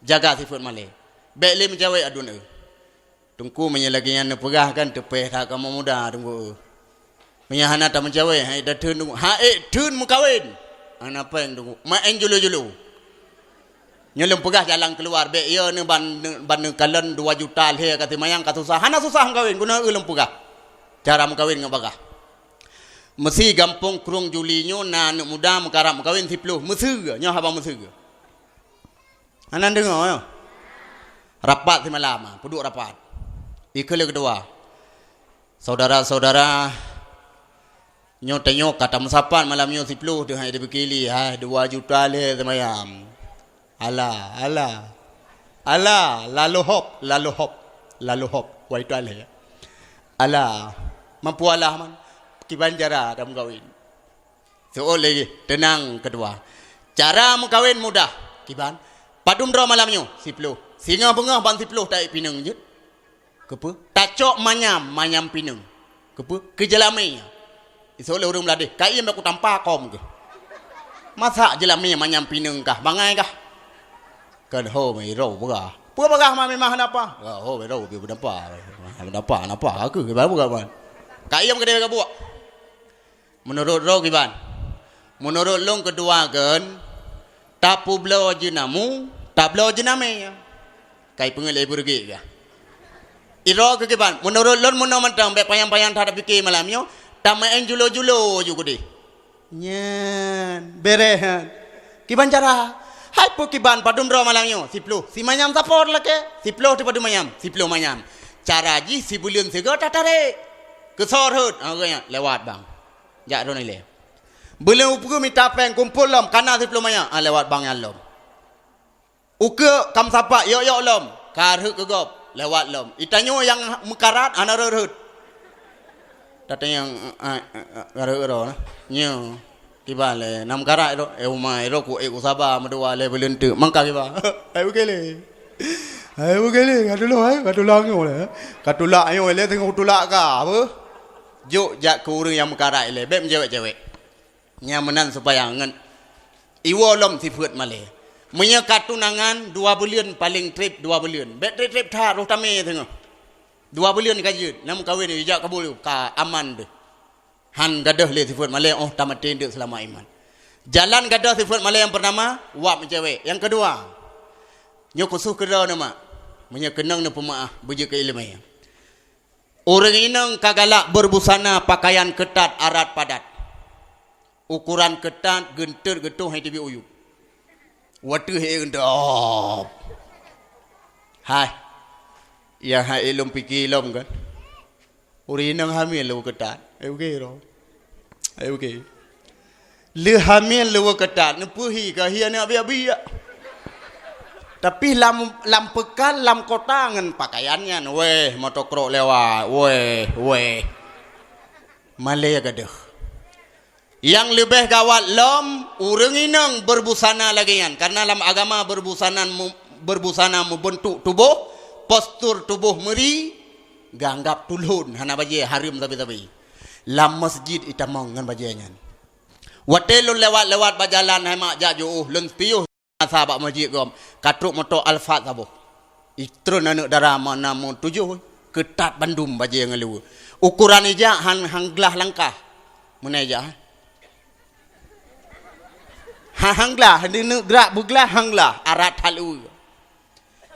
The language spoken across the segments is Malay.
jaga sifat malay bek lim jawai adun tungku menyelagian pegah kan tepeh tak kamu muda tunggu menyahana tak menjawai hai dah tun tunggu tun mukawin apa yang tunggu main julu nyelem pegah jalan keluar bek ya ne ban kalen 2 juta le kata mayang kata susah hana susah kawin guna ulem pegah cara mukawin ngabagah mesti gampang kurung julinyo na anak muda mengkarap mukawin 10 mesega nya habang mesega anan dengar yo rapat di malam puduk rapat ikele kedua saudara-saudara nyo tengok kata musapan malam nyo 10 dengan dia berkili 2 juta le semayam ala lalu hop wai tu ala mampu alah man kiban cara dalam kawin soal lagi tenang kedua cara mengkawin mudah kiban padum dra malamnya 10 singa bengah ban 10 tak pinang je kepa tak cok manyam pinang kepa kejelami iso le urang meladih kai aku tampa kom ke masa jelami manyam pinang kah bangai kah kan ho mai ro bagah pu bagah memang apa ho mai ro bi apa aku ke bagah man kai am gede ka buak menurut ro kiban menurut long kedua kan tapu blo jenamu tablo jename kai pengelai burgi ka iro ke kiban menurut lon mun mentang be payang-payang tak ada fikir malamnya tamain julo-julo juga deh nyan berehan kiban cara hai pu kiban padum ro malamnya 10 si manyam sapor lake 10 di padum manyam 10 manyam cara ji si bulion sega tatare kesor hut agaknya lewat bang jak ro ni le belum upu minta peng kumpul lom kana 10 manyam lewat bang yang lom uke kam sapa yo lom karhut kegop lewat lom itanyo yang mekarat ana rerut datang yang garau nyo kiba le nam karak ro umai ro ku sabar medua le belentu mangka kiba ai bukele katulang yo le katulak yo le tengok tulak ka apa juk jak ku urang yang mekarat le beb cewek-cewek nyamanan supaya ngan iwo lom sifut male Munya katunangan 2 bulan paling trip 2 bulan. Bet trip tha roh tame tengok. 2 bulan kajut. Nam kawin ni jak kabul ka aman deh. Han gadah le sifat malay tamat tendek selama iman. Jalan gadah sifat malay yang pertama wap cewek. Yang kedua nyo kusuh kera nama. Munya kenang na pemaah beje ke ilmu. Orang inang kagalak berbusana pakaian ketat arat padat. Ukuran ketat gentur getuh hai tibi uyuk. Watu he gendop. Hai. Ya hai ilum pikir lom kan. Urinang hamil lu ketat. Okey ro. Okey. Le hamil lu ketat ne puhi ka hia ne abi-abi. Tapi lam pekan lam kota ngan pakaiannya weh motokro lewat weh. Malaya gadah. Yang lebih gawat lom urang inang berbusana lagi kan karena dalam agama berbusana membentuk tubuh postur tubuh meri ganggap tulun hana baje harim tapi lam masjid itamang ngan bajenya watelun lewat bajalan hai mak jauh leng piuh sahabat masjid gom katruk motor alfat sabo itron anak darama namun 7 ketat bandum baje ngelu ukuran ija hanglah langkah menaja hanglah hendak gerak bergelah hanglah arat halu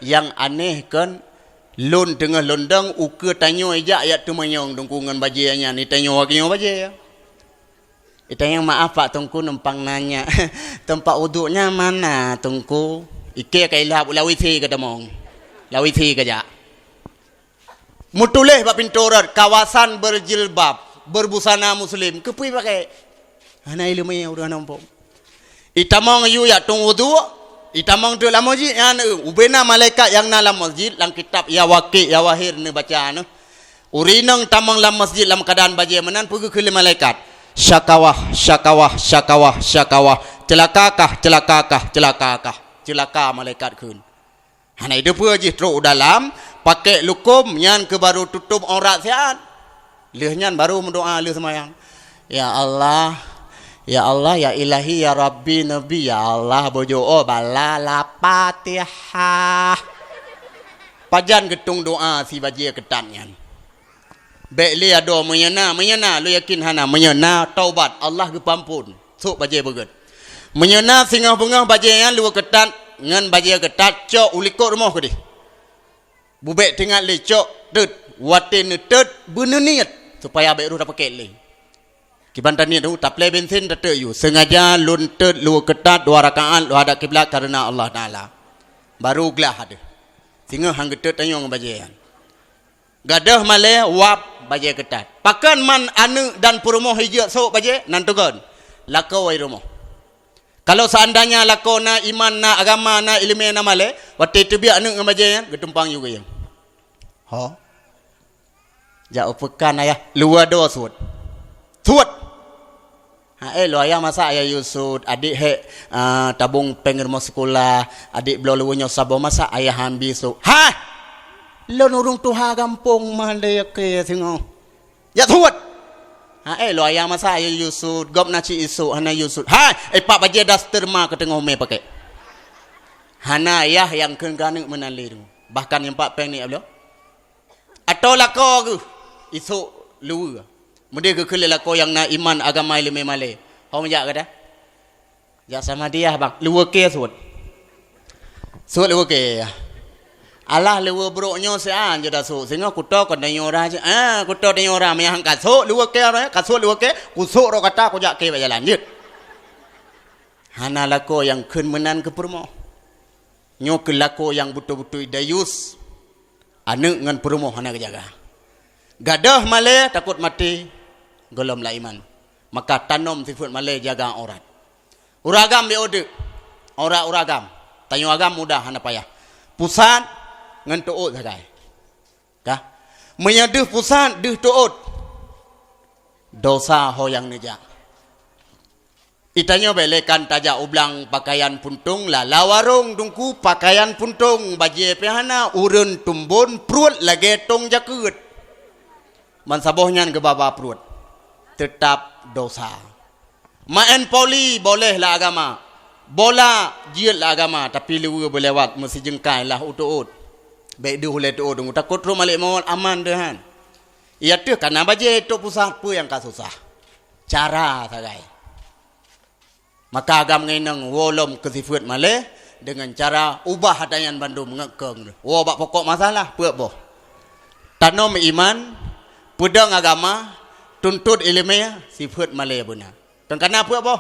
yang aneh kan lon tengah londang uke tanyo aja ayat tu manyong dongkungan bajianya ni tanyo wakinyo baje ya itanya maaf pak tungku numpang nanya tempat uduknya mana tungku ike kailah lawiti kata mong lawiti kaja mutuleh pak pintorat kawasan berjilbab berbusana muslim kepui pakai hana ilmu yang udah nampak itamong yu ya tung wudu itamong tu dalam masjid yang ubena malaikat yang dalam masjid dalam kitab ya waqi ya wahir ni baca anu urinang tamong dalam masjid dalam keadaan baje menan pergi ke malaikat syakawah celaka malaikat kun hana itu pergi teruk dalam pakai lukum nyan ke baru tutup aurat siat leh nyan baru mendoa leh semayang ya Allah Ya Allah, ya ilahi, ya Rabbi, Nabi, ya Allah, bojo oh bala la Fatihah. Pajan getung doa si bajia ketannya. Baik li ado menyena lu yakin hana menyena taubat Allah ke pampun. Sok bajia begut. Menyena singah bengah bajia lu ketat ngan bajia ketat cok ulikot rumah ke di. Bubek tengah le cok tut watin tut bununiat supaya baik ru dapat kele. Kibantan ni tu tak play bensin tak you. Sengaja luntet lu ketat 2 rakaat lu hadap kiblat karena Allah Taala. Baru gelah ada. Sehingga hang ketat tanyong bajian. Gadah malay wap bajai ketat. Pakan man anu dan perumoh hijau sok bajai nantukan. Lakau ai rumah. Kalau seandainya lakau na iman na agama na ilmu na malay, waktu itu biar anu ngabajai getumpang juga yang. Ha? Jauh pekan ayah luar doa suat. Suat. Lo ayah masa ayah Yusuf, adik tabung pengir mau sekolah, adik belum luwanya sabo masa ayah hambi so. Ha, lo nurung tuha kampung mandai ke singo. Ya tuat. Lo ayah masa ayah Yusuf, gop naci isu hana Yusuf. Pak baje daster ma ketengah me pakai. Hana ayah yang kenganeng menaliru. Bahkan yang pak peng ni ablo. Atau lako ke isu luar. Mudah ke kelila kau yang na iman agama ilmu malay. Kau menjak kata? Jak sama dia bang. Luar ke suat. Suat luar ke. Allah luar broknya sean je dah suat. Sehingga kuto kau tanya orang je. Kuto tanya orang yang kasut luar ke orang. Kasut luar ke. Kusuk ro kata kau jak ke berjalan je. Hana lako yang ken menan ke permo. Nyo ke lako yang betul-betul dayus. Anak ngan permo hana kejaga. Gadah malay takut mati. Golom la iman. Maka tanam sifat malay jaga aurat. Uragam be ode. Aurat uragam. Tanyo agam mudah hana payah. Pusat ngan tuut sagai. Kah? Menyadeh pusat deh tuut. Dosa ho yang nejak. Itanya belekan tajak ublang pakaian puntung la lawarung dungku pakaian puntung bajie pehana urun tumbun prut lagi tong jakut. Man sabohnya ke baba prut. Tetap dosa. Main poli boleh lah agama. Bola jiat lah agama. Tapi luar berlewat mesti jengkai lah ut-ut. Baik dia boleh ut. Takut rumah malik mawal aman dah. Ia tu karena bajai itu pusat apa yang kau susah. Cara sagai. Maka agam nginang wolom kesifat malih dengan cara ubah hadayan bandung mengekeng. Bak pokok masalah puak boh. Tanam iman, pedang agama, tuntut ilmiah sifat malay benar. Tengkana apa boh?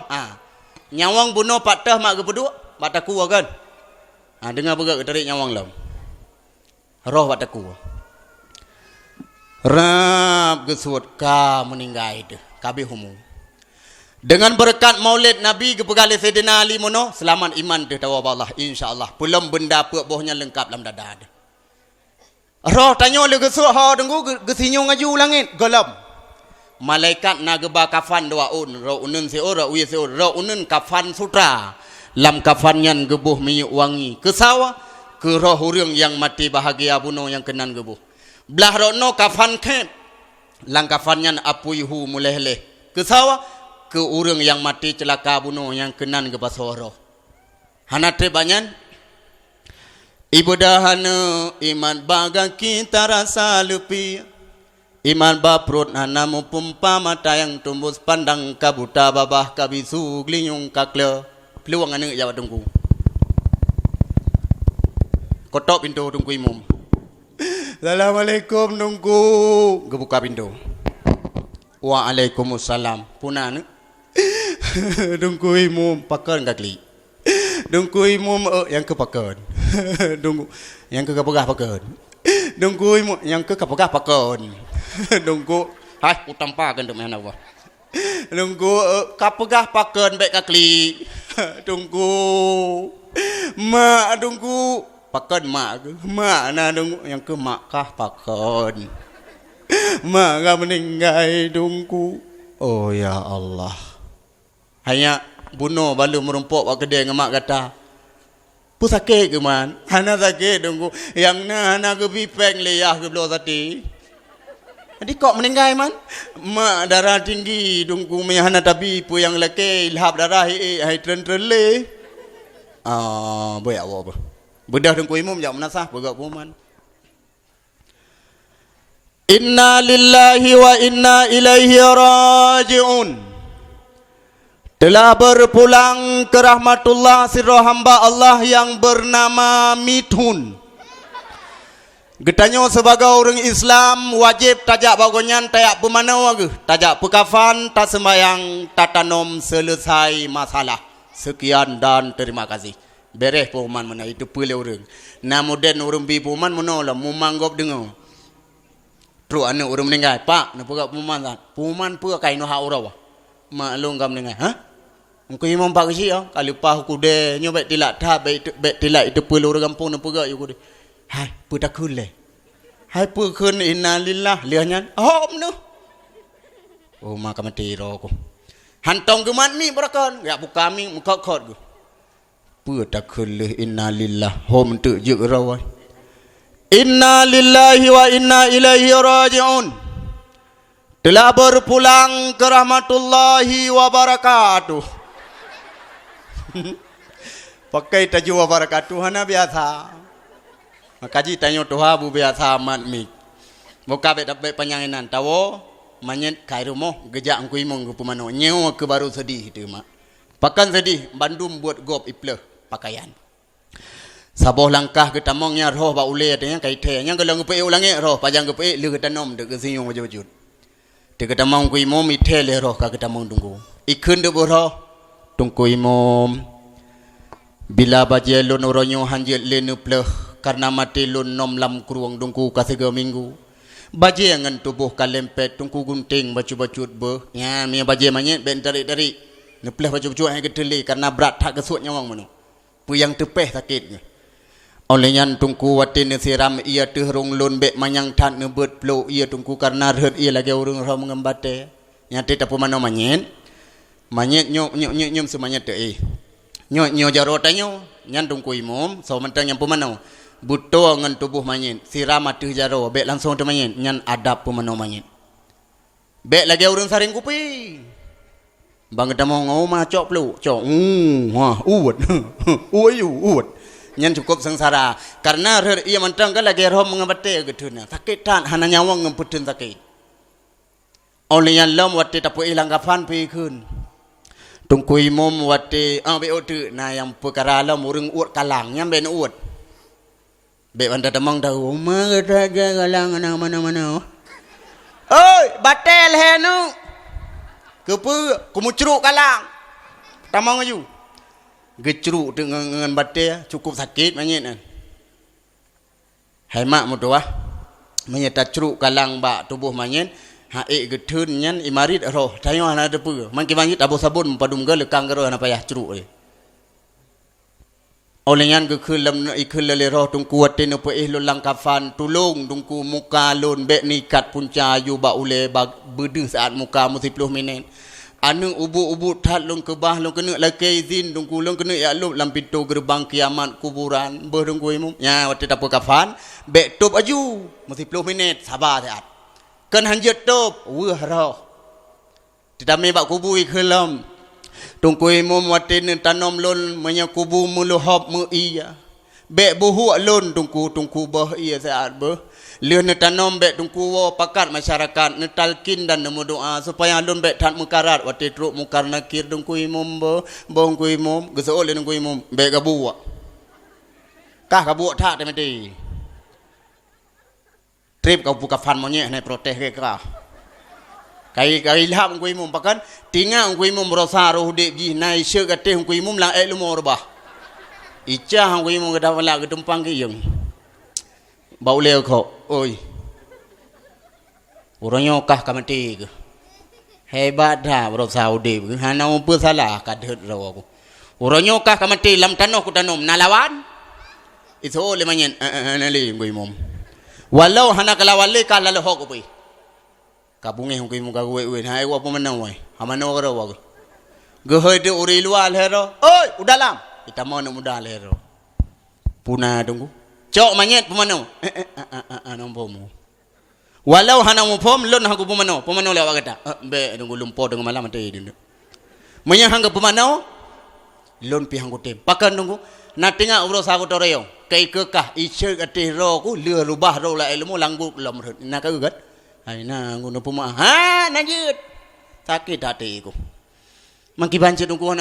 Nyawang bunuh patah mak kepeduk, bataku kan. Dengar berak tarik nyawang lam. Roh bataku. Rab gesut ka meninggai itu. Kabeh humu. Dengan berkat Maulid Nabi kepegali Sayyidina Ali mono, selamat iman tu tawa Allah insya-Allah. Belum benda puak bohnya lengkap dalam dada. Roh tanya le gesut ha dengku gesinyo ngaju langit golam. Malaikat nageba kafan doa ro unun se ora uye se ro unun kafan sutra lam kafan yan gebuh minyak wangi kesawa ke roh urang yang mati bahagia buno yang kenan gebuh belah rono kafan kep lang kafan yan apuyhu muleh-leh kesawa ke urang yang mati celaka buno yang kenan ge basoro hanate banyan ibadahana iman baga kita rasa lepi. Iman baprut hanamu pumpa mata yang tumbus pandang kabuta babah kabisu glinyung kakle peluang ane jawab tunggu kotok pintu tunggu imum. Assalamualaikum tunggu gebuka pintu. Waalaikumsalam punan tunggu imum pakan kakli tunggu imum yang kepakan tunggu yang ke kapagah pakan tunggu imum yang ke kapagah pakan nunggu utampa kan tu mana apa nunggu kapagah pakan baik kakli tunggu mak tunggu pakan mak na tunggu yang ke mak kah pakan mak gak meninggal tunggu. Oh ya Allah, hanya bunuh balu merumpuk wak kedai ngemak kata pu sakit ke man hana sakit tunggu yang na hana ke bipeng leyah ke belah sati Jadi kok meninggal man? Mak darah tinggi dungku meyahana tapi pu yang laki ilhap darah hai tren le. Boleh apa? Bedah dungku imam jak menasah begak puman. Inna lillahi wa inna ilaihi raji'un. Telah berpulang ke rahmatullah sirah hamba Allah yang bernama Mithun. Getanyo sebagai orang Islam wajib tajak bagonyan tayak pemanau ke, tajak pekafan, tak sembayang, tak tanom, selesai masalah. Sekian dan terima kasih. Beres puman mana itu pilih orang. Namudian orang bi puman mana lah mumanggop dengar. Terus anak orang meninggal, Pak, nak pegak puman tak? Puman pegak kain hak orang. Maklum kamu meninggal, ha? Engkau imam pak kecil ya, kalau pah aku deh, nyobek tilak dah, baik tilak itu perlu orang kampung nak pegak aku deh. Hai, putakun le. Hai pekun innalillah liahnya. Oh menu. Oh maka mati roko. Hantong ke mani berakan, ya buka kami muka kod. Putakun le innalillah. Hom tu juk rawan. Inna lillahi wa inna ilaihi raji'un. Telah berpulang ke rahmatullahi wa barakatuh. Pakai tajuk wa barakatuh hana biasa. Makaji tanyo Tuhan bu biasa amat mi. Muka bet dapat panjanginan tawo manyet kai rumoh gejak angku imong ku pemano nyewa ke baru sedih itu mak. Pakan sedih bandum buat gop ipleh pakaian. Saboh langkah ke tamongnya roh ba ule tanya kai the nya gelang pe ulangi roh pajang ke pe le ke tanom de ke sinyong wajud. De ke tamong ku imom ithe le roh ka ke tamong tunggu. Ikun de roh tungku imom bila baje lon oronyo hanjel lenu pleh karena mati lon nom lam kruang dungku kasega minggu baje ngan tubuh kalempet tungku gunting bacu-bacut be ya mi baje manyet ben tarik-tarik nepleh bacu-bacut hai gedeli karena berat tak kesut nyawang mano pu yang tepeh sakitnya oleh nyan tungku watin siram ia terung lon bek manyang that nebet plo ia tungku karena red ia lagi urung ro mengembate nyate tapu mano manyet manyet nyom semanyet teh nyo jaro tanyo nyan tungku imom so mentang yang pemanau buto ngan tubuh manyet siram atuh jaro bek langsung tu manyet nyan adab pemanau manyet bek lagi urang saring kupi bang kita mau ngau ma cok pelu cok uwat uwat nyan cukup sengsara karena ia mentang kan lagi roh mengabate geduna sakit tan hana nyawang ngemputun sakit oleh yang lam wati tapu ilang kafan pikun tungku imom wati be tu na yang perkara lam urang uat kalang yang ben uat be anda tamang tahu mana kalang mana oi batel henu kepu kumucruk kalang tamang aju gecruk dengan batel cukup sakit manyet hai mak mutuah manyet tacruk kalang ba tubuh manyet haik getun nyan imarit roh tayo ana depu man ki bangit abo sabun padum ge lekang gero ana payah cruk oleh nyan ge khulam ikul le roh tungku watin pe lo langkafan tulung tungku muka lon bek nikat punca yu ba ule bedu saat muka 10 minit anu ubu that lon ke bah lon kena lakai izin tungku lon kena ya lup lam pintu gerbang kiamat kuburan beh tungku imum nya watin tapu kafan bek top aju 10 minit sabar saat kan hanjat top wah roh tidak mebak kubu ikhalam tungku imam watin tanom lon menya kubu muluhab mu iya bek buhu lon tungku bah iya saat bah leun tanom bek tungku wo pakat masyarakat netalkin dan nemu doa supaya lon bek tat mukarat wati truk mukar nakir tungku imam bah tungku imam geseol tungku imam bek gabu kah gabu tak temeti trip kau buka fan monyet naik protes ke kau kai ilham ku imum pakan tinggal ku imum rosa roh dek ji naik syek kateh ku imum lang lumur bah icah ku imum ke dalam ke tumpang ke yang bau leo kau oi orangnya kah kamati ke hebat dah rosa udep hana umpu salah kadet raw aku orangnya kah kamati lam tanah ku tanom nalawan itu oleh manyen nali ku imum walau hana kalawale kala lo hok oi kabunge hong kimu gawe we hai wa pemenang wai hamano garo wa gehe de uri lual hero oi udalam kita mau nak mudal hero puna tunggu cok manyet pemenang nombomu Walau hana mupom lon hangku pemano lewat kata. Be nunggu lumpur dengan malam mati dia. Menya hangku pemano lon pi hangku tem. Pakan nunggu na tinga ubro sagu toreo. Kai kekah ice ati ro ku leur rubah ro la ilmu langgu lom na ka gat. Ai na ngundu puma. Ha na jut. Sakit hati ku. Mangki banci nunggu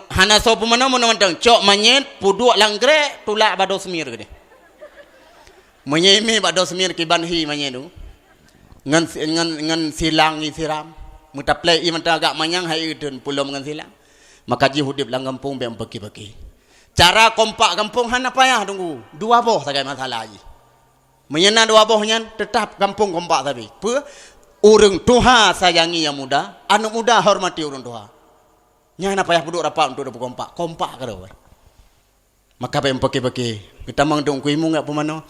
hana so pemano mun mantang cok manyet puduk langgre tulak bado semir gede. Menyemi bado semir ki banhi manyet tu. Ngan silang ni siram mutaplai i manta agak manyang hai den pulau ngan silang maka ji hudip lang kampung be bagi-bagi cara kompak kampung hana payah tunggu dua boh sagai masalah ji menyena dua boh nyan tetap kampung kompak tapi pe urang tuha sayangi yang muda anak muda hormati urang tuha nya hana payah duduk rapat untuk kompak karo maka be bagi-bagi kita mang dong kuimu ngak pemano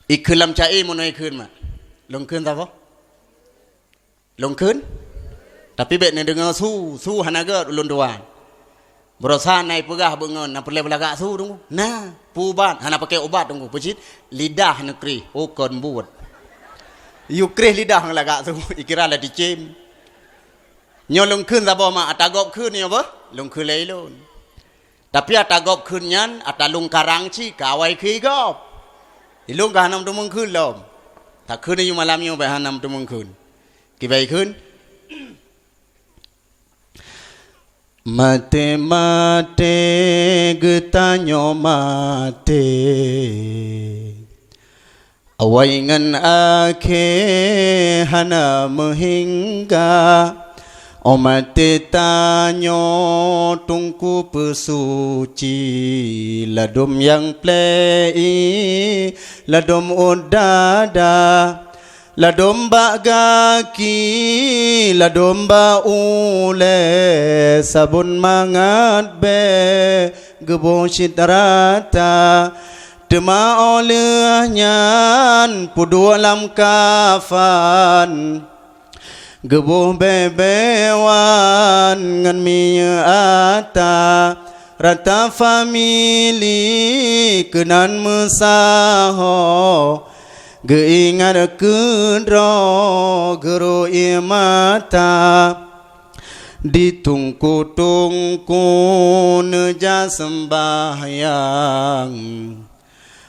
ikelam cai mono ikeun mak longkeun ta boh longkeun tapi bet ne dengar su hanaga ulun doan berosa nai pegah bengon na perle belagak su tunggu nah puban hana pakai obat tunggu pecit lidah negeri okon buat yukrih lidah ngelagak su ikira la dicem nyo longkeun ta boh mak atagop keun ni apa longkeun lailun tapi atagop keun nyan atalung karang ci kawai ki gop ilung ka hanam tu mengkeun lom takคืนอยู่malamอยู่ไปหานำตัวมึงคืนกี่ใบคืน mate mate getanyo mate awai ngan ake hana mehingga omate tanyo tungku pesuci ladum yang plei ladum udada ladum bagaki ladum baule sabun mangat be gebo citrata tema olehnya pudu lam kafan gebuh bebewan ngan miya ata rata famili kenan mesaho geingat kendro gero imata ditungku-tungku neja sembahyang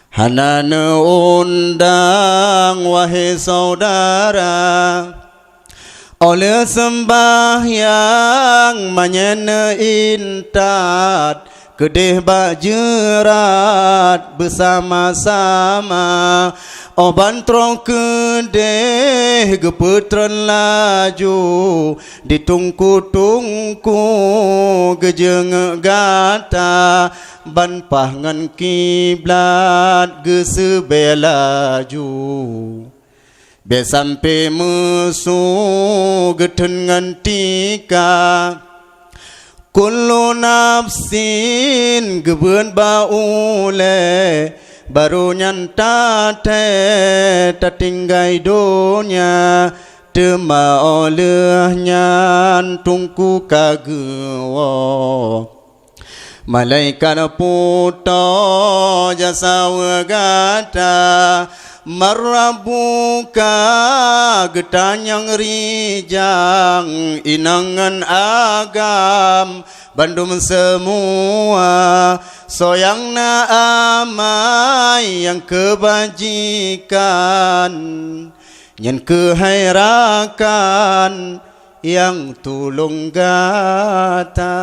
hana ne undang wahai saudara oleh sembahyang manyana intat kedeh bajerat bersama-sama oban trong kedeh geputran laju ditungku-tungku gejeng gata ban pangan kiblat gesebelaju be sampai musuh getengan tika kullu nafsin gebeun baule baru nyanta te tatinggai dunia tema olehnya tungku kagewo malaikat puto jasa wegata marabuka getanyang rijang inangan agam bandum semua soyang na amai yang kebajikan yang kehairakan yang tulung gata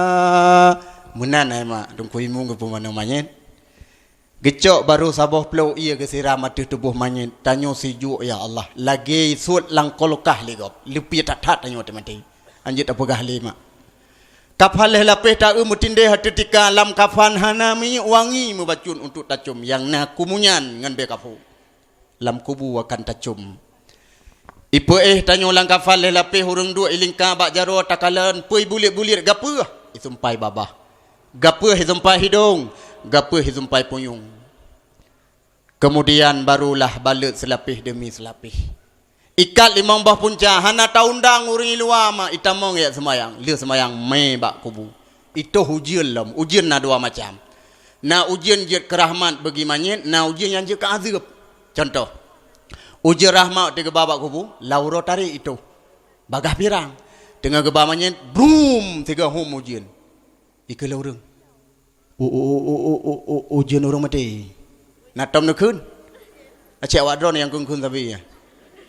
menan ai mak dong kuimu ke pemana manyet gecok baru saboh pelau ia ke siram mati tubuh manyet tanyo sijuk ya Allah lagi sud lang kolokah ligop lepi tak tanyo mati anjit apa gahli mak kapal lapeh ta mutinde hatetika lam kafan hanami wangi mubacun untuk tacum yang na kumunyan ngan be kafu lam kubu akan tacum ipe tanyo lang kafal lapeh hurung dua ilingka bak jaro takalan pui bulit-bulit gape isumpai babah gape isumpai hidung gape isumpai puyung kemudian barulah balut selapih demi selapih ikat limang bah punca hana taundang uring luar ma itamong ya semayang liu semayang me bak kubu itu ujian lam ujian na dua macam na ujian jet kerahmat bagi manyet na ujian yang jet keazab contoh Uji rahmat tiga babak kubu, lauro tarik itu. Bagah pirang. Tengah gebamanya, brum, tiga hom ujian. Ika laurung. Ujian orang mati. Nak tom nak kun. Acik awak drone yang kun tapi ya.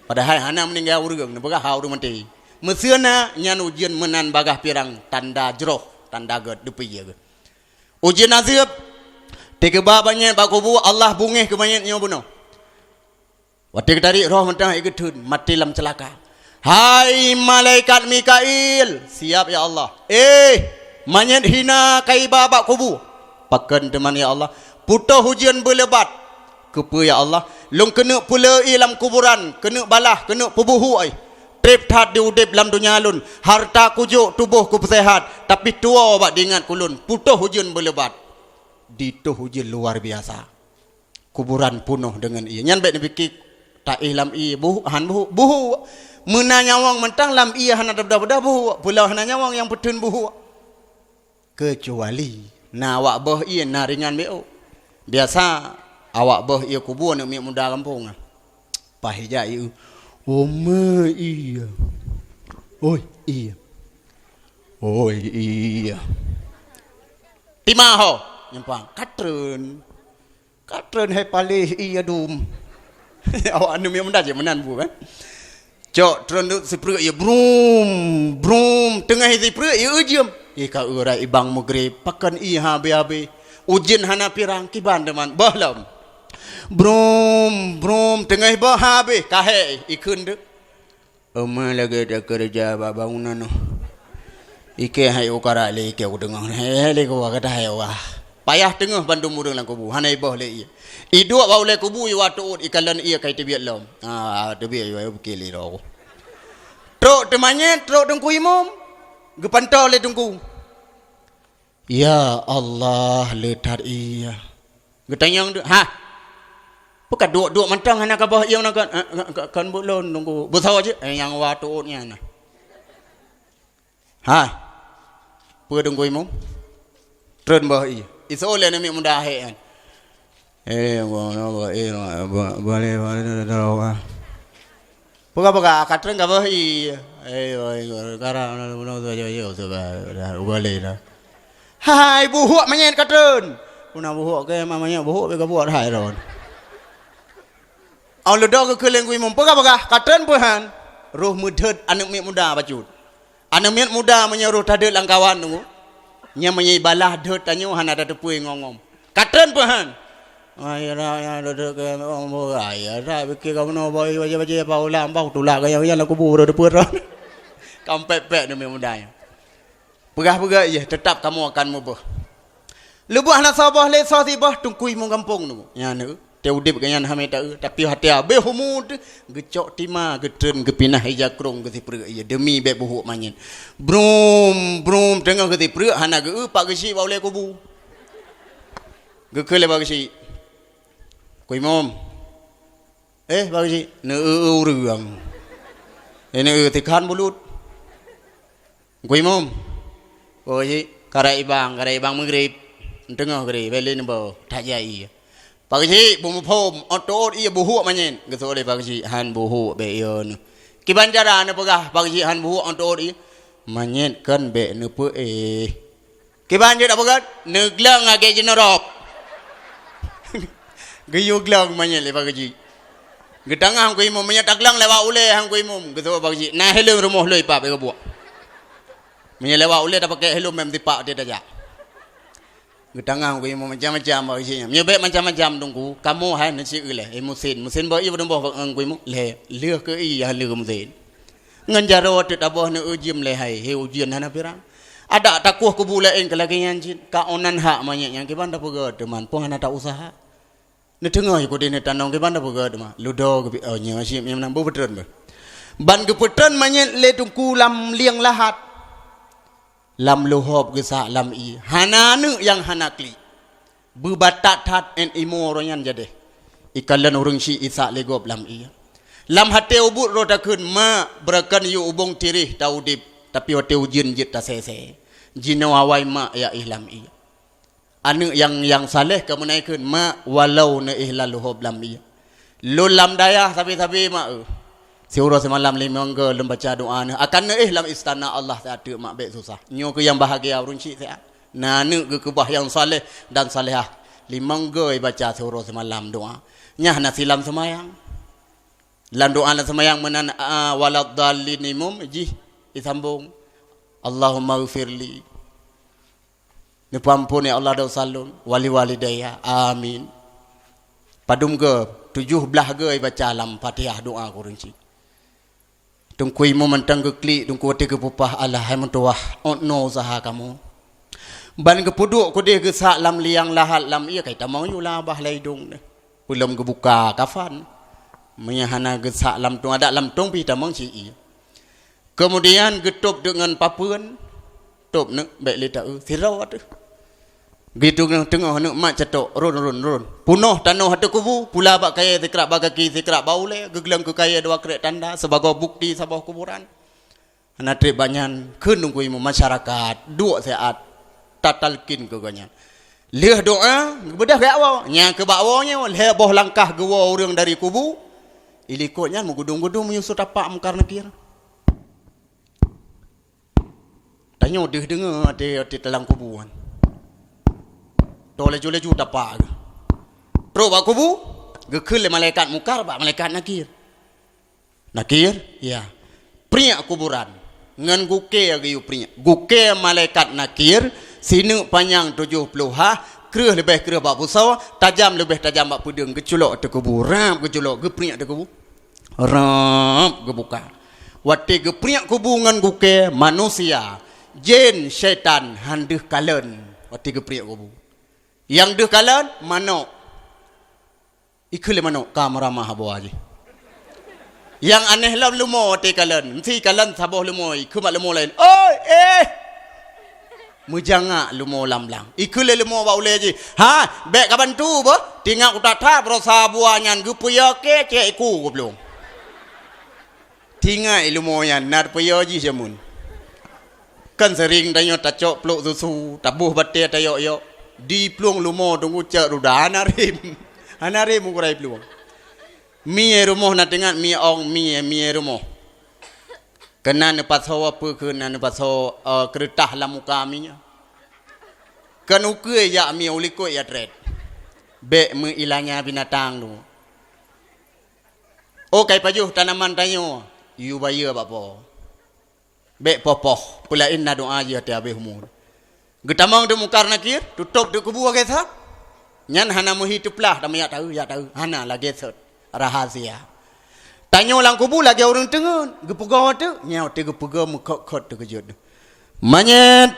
Padahal hana meninggal orang, bagah hau orang mati. Mesyana nyan ujian menan bagah pirang tanda jeroh, tanda ged depi ya. Ujian nasib tiga babaknya bak kubu Allah bungih ke mayat nyo bunuh. Waktu tarik roh mentah ikut mati dalam celaka. Hai malaikat Mikail, siap ya Allah. Mayat hina kai babak kubu. Pakan teman ya Allah. Putar hujan berlebat. Kepa ya Allah. Long kena pula dalam kuburan, kena balah, kena pebuhu ai. Trip tat diudip dalam dunia lun. Harta kujuk tubuh ku sehat, tapi tua bak diingat kulun. Putar hujan berlebat. Dito hujan luar biasa. Kuburan penuh dengan ia. Nyan baik dipikir tak lam ia buhu han buhu menanya wang mentang lam ia han ada buhu pulau hananya wang yang petun buhu kecuali na awak bah ia na ringan beo biasa awak bah ia kubur nak mi muda kampung pahija iu ome iya oi iya timaho nyempang katreun hai palih iya dum awak anu mi muda je menan bu kan cok trenduk sipre ya brum tengah sipre ya ujem ka urai ibang maghrib pakan iha be ujin hana pirang kiban teman bahlam brum tengah bah habe kahe ikun de oma lagi ada kerja bangunan no ike hai ukara le ike udengah le ko kata hai wah payah tengah bandung murung lang kubu hanai bah le ia iduk bau le kubu iwatu ikalan ia kai tebiat lom tebiat yo bekili ro trok temanya trok dengku imam gepantau le dengku ya Allah letar ia getanyang bukan duk mantang hana ka bah ia nak kan bulon dengku besau aje yang watu nya nah pe dengku imam tren bah ia iso le ni mudah kan boleh daroga Pega katren ka bah gara boleh dah hai buhuk manyen katren una buhuk ke mamanya buhuk be ka buat hai ron au le dog ke leng kui mum pega katren pehan roh mudet anak mi muda bacut anak mi muda menyeruh tade langkawan tu nya menyai balah dot tanyo han ada tepui ngongom katren pehan ayah ya duduk ke orang ayah dah fikir kau no boy baca paulah ambau tulak gaya yang aku buru depan ron kamu pepek ni memudanya pegah ya tetap kamu akan mubah lebuh nak sabah le sahibah tungkui mu kampung tu ya nu teudip ganyan hameta tapi hati abe humud gecok tima getren gepinah hijakrong ke sipre ya demi be buhuk manyin brum tengah ke sipre hana ge pak gesi baule kubu gekele bagesi Kui mom, bagi urang, ini tikan bulut. Kui mom, karai bang maghrib, tengah maghrib, beli nembau, tak jai. Bagi bumi pom, otot iya buhu manyen, gesole bagi han buhu beyon. Kiban cara ne pegah bagi han buhu otot iya, manyen kan be ne pe Kiban jada pegat, neglang age jenerop. Gayu glang manya le bagi gedang hang ko imom manya taglang lewa ule hang ko imom gitu bagi nah helum rumah le pa be buat manya lewa ule dah pakai helum mem tipak dia dah gedang hang ko imom macam-macam bagi nya be macam-macam tunggu kamu hai nasi ule musin ba i bodom ba hang ko imom le ke i ya le musin ngan jaro te tabah ne ujim le hai he ujian hana pirang ada takuh kubula eng kelagian jin ka onan hak manya yang kiban dah pega teman pun hana tak usaha ni tengah ikut ini tanong ke mana pegad mah ludo ke nya asyik yang nang bepetren ban ke petren manya le tungku lam liang lahat lam lohop ke sa lam i hananu yang hanakli bebatat tat en imo royan jade ikalan urang si isa legop lam i lam hate ubut rotakun ma berakan yu ubong tirih taudip tapi hate ujin jit ta sese jinawai ma ya ihlam i anu yang saleh kemenaikan ma walau na ihlal hub lam iya lulam dayah sabi-sabi mak siura semalam limang ke lem baca doa ne akan lam istana Allah tak ada mak baik susah nyo ke yang bahagia runcik saya nanu ke kebah yang saleh dan salehah limang ke baca siura semalam doa nyah na silam semayang lan doa lan semayang menan waladhallinimum ji disambung Allahumma ghfirli ni pampun ya Allah dah salun wali walidayya amin padum ke 17 ke baca alam Fatihah doa ku rinci tungkui mu mentang ke klik tungku te ke pupah Allah hai mentuah no usaha kamu ban ke puduk ku dia ke sak lam liang lahat lam iya kai tamau yu lah bah laidung ne belum ke buka kafan menyahana ke sak lam tung ada lam tung pi tamang ci kemudian getup dengan papuan top ne baik le tak sirau tu gitu tengah nak mak cetok run punuh tanah hatu kubu pula bak kaya zikrat bak kaki zikrat baule gegelang ke kaya dua krek tanda sebagai bukti sabah kuburan ana trip banyan keun nunggu imu masyarakat dua saat tatalkin ke ganyan leh doa bedah ke awal nya ke bawanya leh boh langkah gewa urang dari kubu ilikotnya mugudung-gudung menyusut tapak mekar nakir tanya deh dengar ada dalam kuburan toleh jule juta pak terus bak kubu gekul le malaikat mukar bak malaikat nakir ya pria kuburan ngan guke agiu pria guke malaikat nakir sinu panjang 70 ha kreuh lebih kreuh bak pusau tajam lebih tajam bak pudung geculok te kuburan geculok ge pria te kubu rap gebuka wate ge pria kubu ngan guke manusia jin syaitan handeuh kalen wate ge pria kubu yang deh kalan manok ikule manok kamera mah bawa aje yang aneh lah lumo te kalan si kalan saboh lumo ikut mak lumo lain oi mujanga lumo lamlang ikule lumo ba ule aje ha bek ka bantu bo tingak utata prosa buanyan gu puya ke cek ku belum tingak lumo yan nar puya ji jamun kan sering danyo tacok peluk susu tabuh batir tayok yok di pluang lumo tunggu cak ruda anarim ukurai pluang mie rumoh na tengat mie ong mie rumoh kena nepat sawa apa kena nepat sawa keretah lah muka minya kan ukue ya mie uliko ya tret be mengilangnya binatang tu kai pajuh tanaman tanyo yu baya bapo be popoh pulain na doa je te habis umur getamang de mukar nakir tutup de kubu ke sat nyan hana muhi tuplah dah ya tahu hana lagi set rahasia tanyo lang kubu lagi orang tengun gepegau tu nyau te gepegau mekot te kejut manyet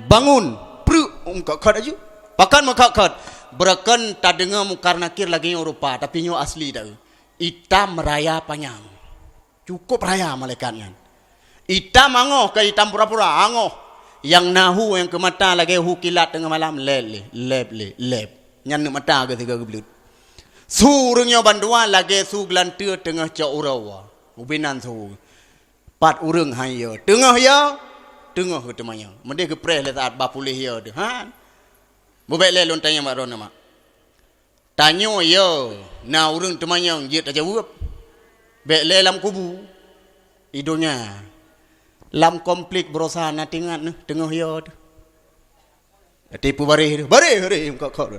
bangun pru mekot aja pakan mekot berakan tak dengar mukar nakir lagi yang rupa tapi nyo asli dah hitam raya panjang cukup raya malaikatnya hitam angoh ke hitam pura-pura angoh yang nahu yang ke mata lagi hu kilat tengah malam lep nyan mata ke tiga gebelut surungnya banduan lagi su gelantir tengah cak urawa ubinan su pat urang hayo tengah ke temanya mende ke preh le saat bapulih ya de ha bobek le lon tanya mak ron mak tanyo yo na urang temanya je tak jawab bek le lam kubu idonya lam komplit berusaha nak tingat ni tengah ya tu tipu barih kok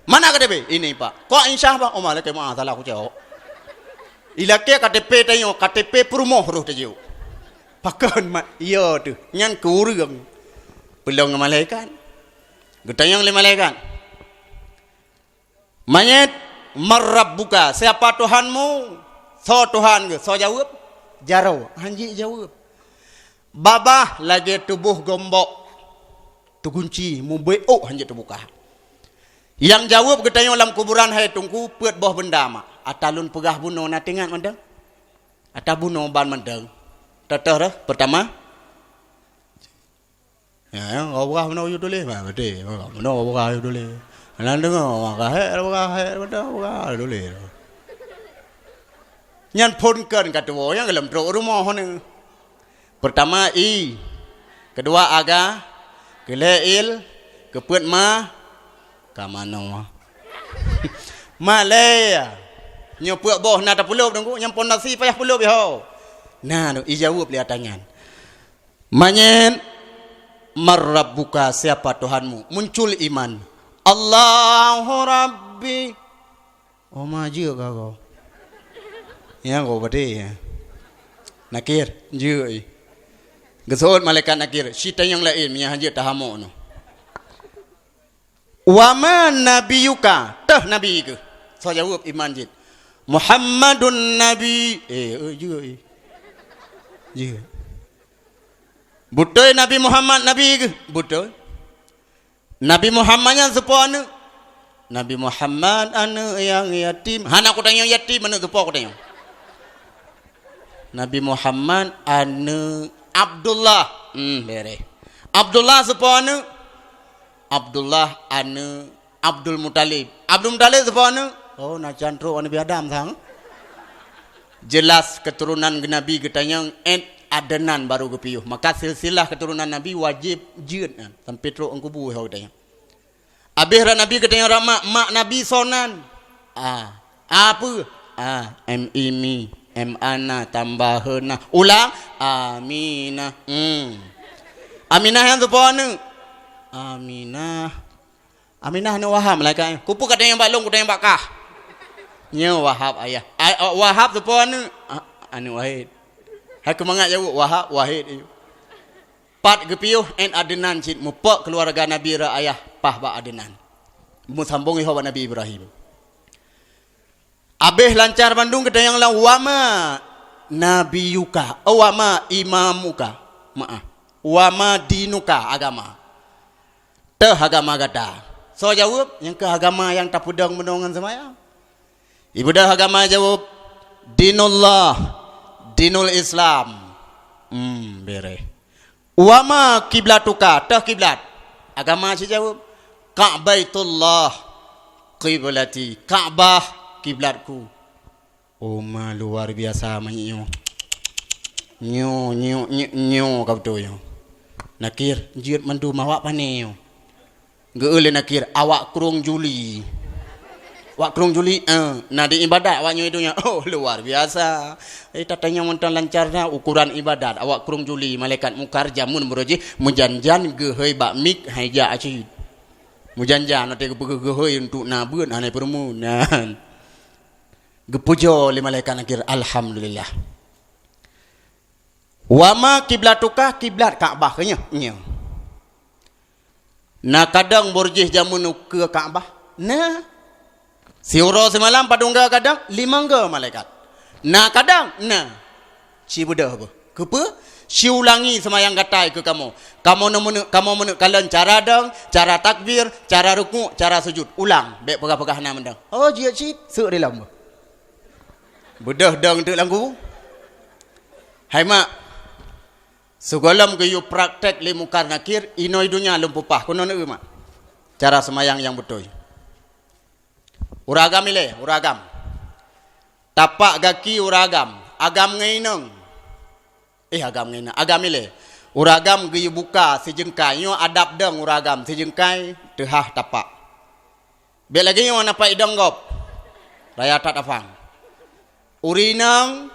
mana KTP ini pak kok insya pak oh malah kemana salah aku jawab ilake KTP tanya KTP perumoh roh tajuk pakan mak iya tu nyan kurang belum malaikat getanyang le malaikat mayat marabbuka siapa Tuhanmu so Tuhan ke so jawab jarau hanji jawab babah lagi tubuh gombok tu kunci mubei hanya terbuka yang jawab ketanya dalam kuburan hai tungku peut boh benda mak atalun pegah bunuh na tingat mandang ata bunuh ban mandang teteh pertama ya ngawah bunuh yu dole ba bete bunuh buka yu dole lan dengar buka buka dole nyan pun kan katuo yang dalam tro rumah ni pertama kedua aga keleil keput ma kamano Malaya Nyo puak boh na ta pulup dongku, nyam pon nasi payah pulup yo. Nah, ijawab lihat tangan. Manyen marrabbuka, siapa Tuhanmu? Muncul iman. Allahu Rabbi. Oh maju kau. Yang kau berdeh ya. Nakir, jui. Gesot malaikat nakir. Syita yang lain minyak haji tahamu no. Wama nabiyuka, tah nabi ke? So jawab iman jid. Muhammadun nabi. Jui. Jui. Betul Nabi Muhammad nabi ke? Betul. Nabi Muhammadnya sepona. Nabi Muhammad anu yang yatim. Hana aku tanya yatim mana sepo aku tanya. Nabi Muhammad anu Abdullah. Bere. Abdullah sepona. Abdullah anu Abdul Muttalib. Abdul Muttalib sepona. Oh na cantru Nabi Adam sang. Jelas keturunan Nabi ketanya Adnan baru kepiuh. Maka silsilah keturunan Nabi wajib jeut sampai teruk engku buih katanya. Habis Nabi katanya mak Nabi sonan. Apa? M ana tambaheuna. Ulang Aminah. Aminah yang tu pon. Aminah nu Wahab malaikat. Kupu katanya balung katanya bakah. Nya Wahab ayah. Wahab tu pon anu Wahid. Aku mangat jawab Wahab Wahid. Pat gepiuh Adnan cit mupak keluarga Nabi ra ayah pah ba Adnan. Mu sambung hawa Nabi Ibrahim. Abeh lancar Bandung kita yang la wama nabiyuka, wama imamuka. Maaf. Wama dinuka agama. Teh agama gata. So jawab yang ke agama yang tak pudang menongan semaya. Ibu dah agama jawab dinullah. Dinul Islam. Bere. Wama kiblatuka, tah kiblat. Agama si jawab Ka'baitullah qiblati. Ka'bah kiblatku. Oh ma luar biasa manyo. Nyo kau tu yo. Nakir jiut mandu mawak paneo. Geule nakir awak kurung Juli. Wak kerung Juli, nah di ibadat awaknya itunya, oh luar biasa. Tatanya montan lancarnya ukuran ibadat. Awak kerung Juli, malaikat mukar jamun beroji, mujanjan gehoi bakmik haja acid. Mujanjan nanti gehoi untuk nabun anai permunan. Gepujo oleh malaikat nakir, alhamdulillah. Wama kiblatuka kiblat Ka'bah kenya. Nah kadang borjih jamun ke Ka'bah. Nah siuro semalam padungga kadang 5 malaikat. Nah kadang ci budah apa? Kepa si ulangi semayang gatai ke kamu. Kamu kalian cara dang, cara takbir, cara ruku, cara sujud. Ulang baik pegah-pegah na mendang. Oh dia ci suk di lambu. Budah dang tu langgu. Hai mak. Sugalam ke yu praktek li mukar nakir inoi dunya lumpupah kuno ne mak. Cara semayang yang betul. Uragam ile, uragam. Tapak gaki uragam. Agam ngaineng. Agam ngaineng. Agam ile. Uragam gaya buka sejengkai. Nyo adap deng uragam sejengkai. Tehah tapak. Biar lagi nyo napak idang gop. Raya tak afang. Urinang.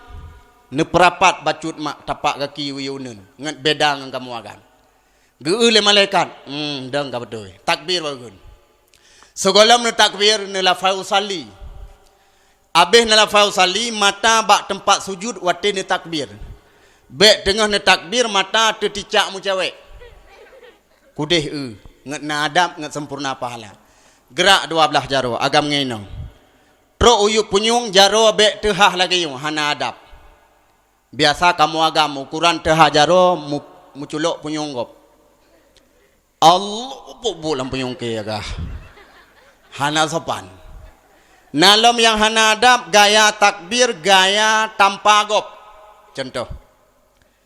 Neperapat bacut mak tapak gaki wiyunen. Ngat bedang ang kamu agam. Geule malaikat. Deng ka betul. Takbir bagun. Segolam ne takbir ne lafau sali. Abeh ne lafau sali mata bak tempat sujud wate ne takbir. Bek tengah ne takbir mata terticak mu cewek. Kudeh ngat na adab ngat sempurna pahala. Gerak 12 jaro agam ngainong. Tro uyuk punyung jaro bek tehah lagi yung hana adab. Biasa kamu agam ukuran tehah jaro mu culok punyung gop. Allah bulan punyung ke agah. Hana sopan. Nalam yang hana adab gaya takbir gaya tanpa gop. Contoh.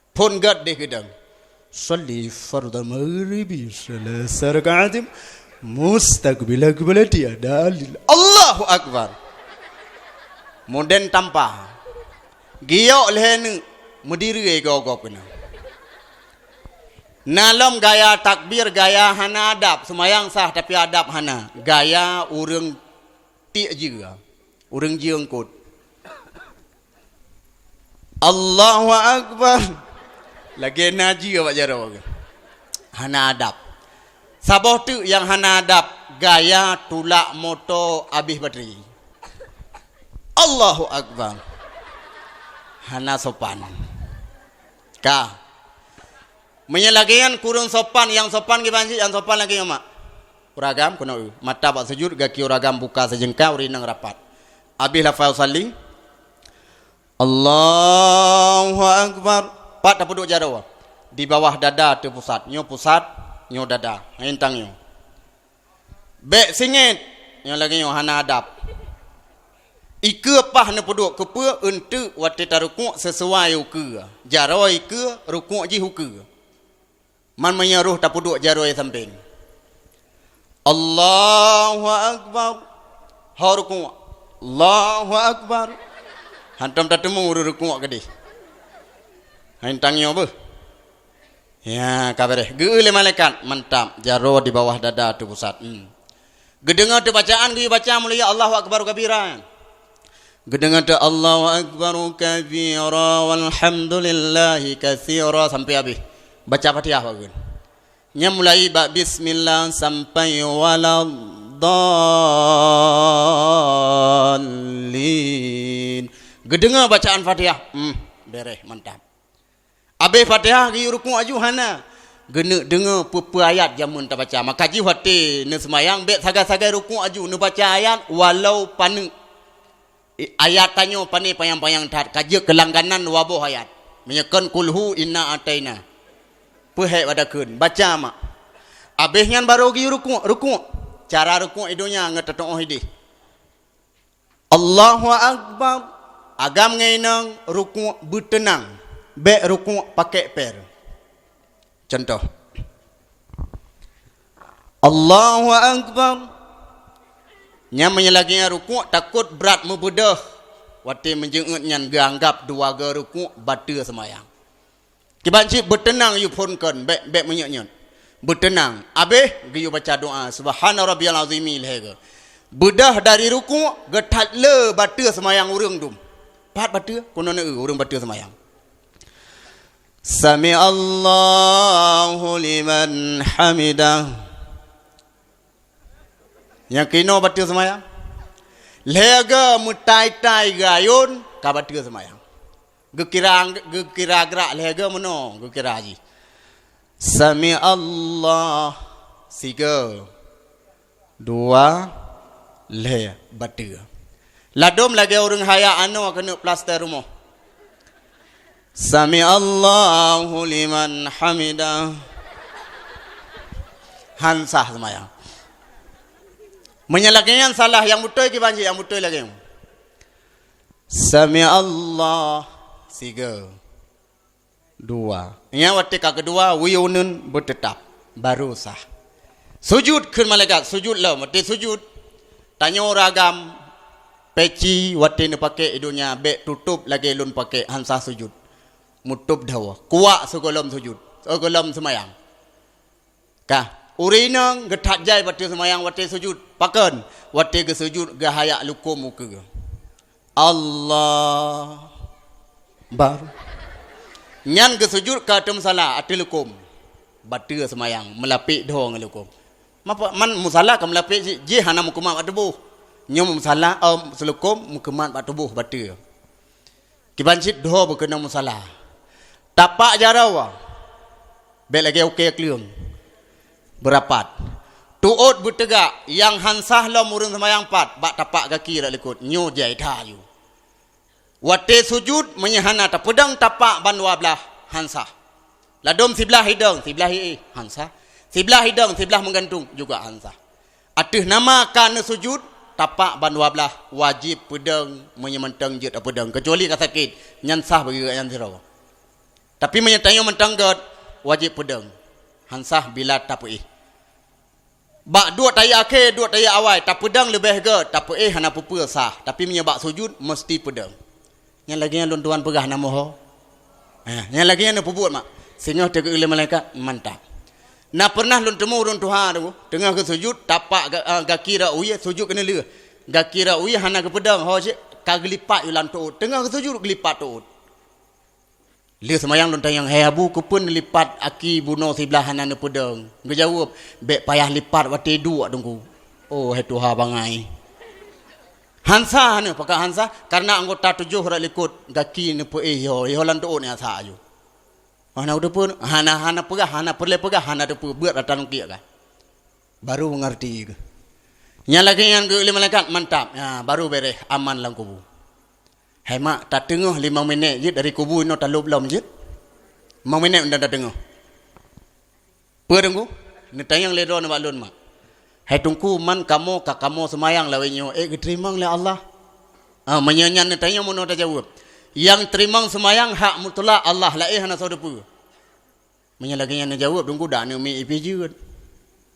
Pun gad deh gedang. Salli fardhu maghribi salasar rakaat mustaqbil qiblati adalil. Allahu akbar. Moden tanpa. Giok lehenu mudiri gogop kena. Nalam gaya takbir gaya hana adab semayang sah tapi adab hana gaya urang tik juga urang jiengkut Allahu Akbar. Lagi naji awak jara ke? Hana adab. Sabah tu yang hana adab, gaya tulak motor habis bateri. Allahu Akbar. Hana sopan. Kah. Menyelagian kurung sopan, yang sopan ke banci, yang sopan lagi mak. Uragam kena mata bak sujud, gaki uragam buka sejengkau rinang rapat. Habis lafaz salli. Allahu Akbar. Pak tak duduk jarawa. Di bawah dada tu pusat. Nyo pusat, nyo dada. Hentang nyo. Bek singit. Nyo lagi nyo hana adab. Ika pah na duduk kepa untuk wati tarukuk sesuai uka. Jarawa ika rukuk ji uka. Man menyaruh tak duduk jarawa samping. Allahu Akbar. Ha rukuk. Allahu Akbar. Hantam tak temu rukuk ke dia. Hentangnya apa? Ya, kabar. Geule malaikat mantap. Jaro di bawah dada tu pusat. Gedengar tu bacaan gue baca mulia Allahu Akbar kabira. Gedengar tu Allahu Akbar kabira walhamdulillahi katsira sampai habis. Baca Fatihah bagun. Nya mulai bab bismillah sampai waladdallin. Gedengar bacaan Fatihah. Beres mantap. Habis Fatihah gi rukuk aju hana. Gena dengar apa ayat jamun tak baca. Maka ji hati ne semayang bet sagai-sagai rukuk aju ne baca ayat walau pane. Ayat tanyo pane payang-payang tat kaje kelangganan wabuh ayat. Menyekan kulhu inna ataina. Pehek wadakeun baca mak. Habis ngan baru gi rukuk. Cara rukuk idunya ngetetoh hidi. Allahu Akbar. Agam ngainang rukuk bertenang. Bek rukuk pakai per. Contoh. Allahu Akbar. Nya menyelagi rukuk takut berat membedah. Wati menjengut nyan ganggap dua ga rukuk batu semayang. Kibanci bertenang you punkan bek menyut-nyut. Bertenang. Habis you baca doa subhana rabbiyal azimil hega. Bedah dari rukuk getat le batu semayang urang dum. Pat batu kono urang batu semayang. Sami Allahu liman hamidah. Yang kino batu semayang. Lega mutai-tai gayun ka batu semayang. Gekira gerak lega meno gekira haji. Sami Allah siga dua le batu. Ladom lagi orang haya anu kena plaster rumah. Sami Allahu liman hamidah. Hansah semayang. Menyalakan salah yang betul ke banji yang betul lagi. Sami Allah siga dua. Yang watika kedua wiyunun bertetap baru sah. Sujud ke malaikat sujud lah mati sujud. Tanya ragam peci wati ni pakai idunya bek tutup lagi lun pakai hansah sujud. Mutup dawa. Kuak segolam sujud. Segolam semayang. Kah? Urinang getat jai wati semayang wati sujud. Pakan. Wati ke sujud ke hayak lukum muka. Allah. Baru. Nyan ke sujud ke atum salah. Ati lukum. Batu semayang. Melapik doang lukum. Man musalah ke melapik. Ji hana mukumat bat tubuh. Nyom musalah. Selukum mukumat bat tubuh. Batu. Kibancit doa berkena musalah. Tapak jarawa. Bek lagi okey kliung. Berapat. Tuut bertegak. Yang hansah lah murung semayang pat. Bak tapak kaki rak likut. Nyo jai tayu. Wate sujud menyehana. Pedang tapak bandua belah hansah. Ladom sebelah hidung. Sebelah hansah. Sebelah hidung. Sebelah menggantung. Juga hansah. Atih nama kan sujud. Tapak bandua belah. Wajib pedang menyementang jet pedang. Kecuali kat sakit. Nyansah bagi yang zirawa. Tapi menyertai mentanggat wajib pedang. Hansah bila tapui. Bak dua taya akhir, dua taya awal. Tak pedang lebih ke. Tapui hana pupa sah. Tapi menyebak sujud mesti pedang. Yang lagi yang tuan pegah nama ho. Yang lagi yang puput mak. Sehingga tega oleh malaikat mantap. Nah pernah lun temu urun Tuhan tu. Tengah ke sujud tapak gaki ra uya sujud kena le. Gaki ra uya hana ke pedang ho cik kagelipat ulan tu. Tengah ke sujud gelipat tu. Lia semayang lon tayang hai abu ku pun lipat aki buno sebelah hanan pedang. Ngejawab, bek payah lipat wate dua dongku. Oh, hai tuha bangai. Hansa ne pakak Hansa karena anggota 7 rak likut gaki ne pe yo lan tu ne asa ayu. Hana udah pun hana pegah hana perle pegah hana de pu beut ratan kia ka. Baru mengerti ke. Nya lagi yang ke malaikat mantap. Ya, baru beres aman lang kubu. Hai mak tak tengah 5 minit je dari kubu no tak belum je. 5 minit dah tengah. Perengku ni tayang ledo na balun mak. Hai tungku man kamu ka kamu semayang lawenyo keterimang le Allah. Menyanyan ni tayang mono tak jawab. Yang terimang semayang hak mutlak Allah la hana saudepu. Menyalagi yang jawab tungku dak ni mi ipijut.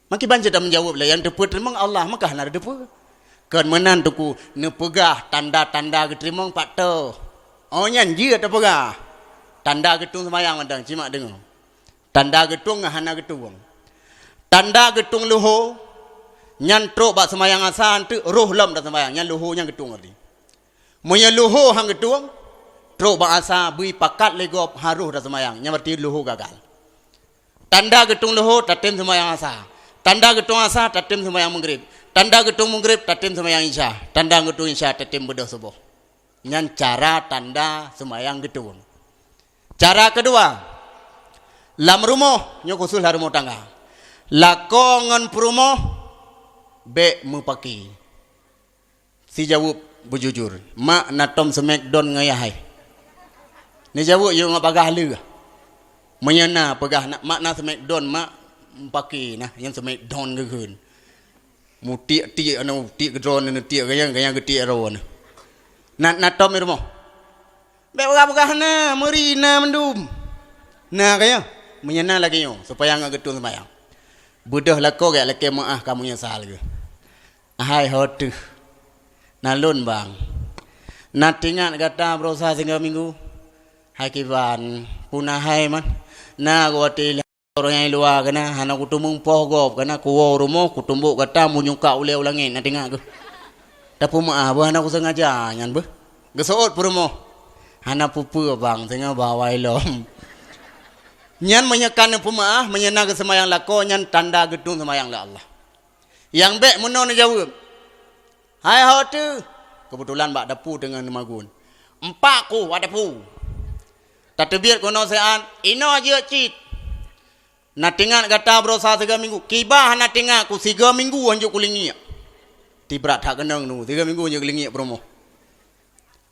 Maki banjir dah menjawab lah yang depu terimang Allah maka hana depu. Kan menan tuku ne pegah tanda-tanda keterimang pak to. Oh nyan je tak pegah. Tanda getung semayang mandang cimak dengar. Tanda getung hana getung. Tanda getung luho nyan trok bak semayang asan tu roh lam dah semayang nyan luho nyan getung arti. Monya luho hang getung trok bak asa bui pakat legop haruh dah semayang nyan berarti luho gagal. Tanda getung luho tatem semayang asa. Tanda getung asa tatem semayang maghrib. Tanda getung maghrib tatem semayang isya. Tanda getung isya tatem bedah subuh. Nyan cara tanda semayang getung. Cara kedua, lam rumah nyok usul rumah tangga. Lakongan perumah be mupaki. Si jawab bujujur, mak natom semek don ngayahai. Ni jawab yo ngapagah lu. Menyana pegah nak mak na semek don mak mupaki nah yang semek don geun. Mu tiak anu tiak gedron ni tiak gayang getiak ron. Natom rumah. Be pegah na merina mendum. Nah kaya menyana lagi yo supaya ngak getun sembayang. Budah lako gak laki maah kamu nyesal ke. Hai hotu. Nalun bang. Natingat kata berusaha sehingga minggu. Hai kiban. Punah hai man. Na gua tila orang yang luar kena. Hana kutumung poh gop. Kena kuwa rumah kutumbuk kata munyuka ule ulangin. Natingat ke. Tapi maah bah hana ku sengaja. Nyan bah. Gesoot pu rumah. Hana pupu bang. Sehingga bawa ilom. Nyan menyekan pemaah menyena ke semayang lako nyan tanda gedung semayang la Allah. Yang bek menon jawab. Hai hotu. Kebetulan bak dapu dengan magun. Empak ku wadapu. Tak terbiat kono sean ino je cit. Na tingat kata berusaha 3 minggu. Kibah na tingat ku 3 minggu anjuk kulingi. Tibrat hak kenang nu 3 minggu anjuk kulingi promo.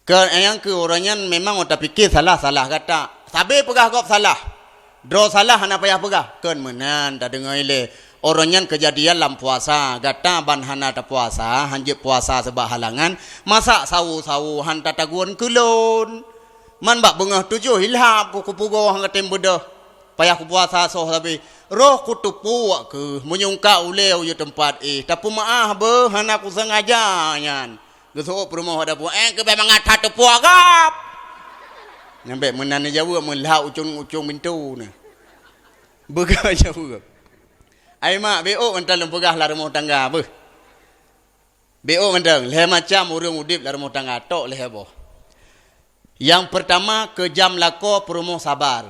Ke yang ke orangnya memang otak fikir salah kata. Sabe pegah kop salah. Draw salah hana payah pegah. Kan menan tak dengar ile. Orangnya kejadian lam puasa. Gata ban hana tak puasa. Hanjit puasa sebab halangan. Masak sawu-sawu han tataguan kulon. Man bak bengah 7 hilap ku kupugo hang ketem bedah. Payah ku puasa soh tapi. Roh ku tupu ke. Menyungka uleu yu tempat Tapi maah be hana ku sengaja nyan. Gesok perumah ada pu. Ke memang ngata tepu agap. Nampak menan jawab melah ucung pintu ni. Begah jawab. Ai mak BO mentang pegah lah rumah tangga apa. BO mentang leh macam urang udip lah rumah tangga tok leh boh. Yang pertama kejam lako perumah sabar.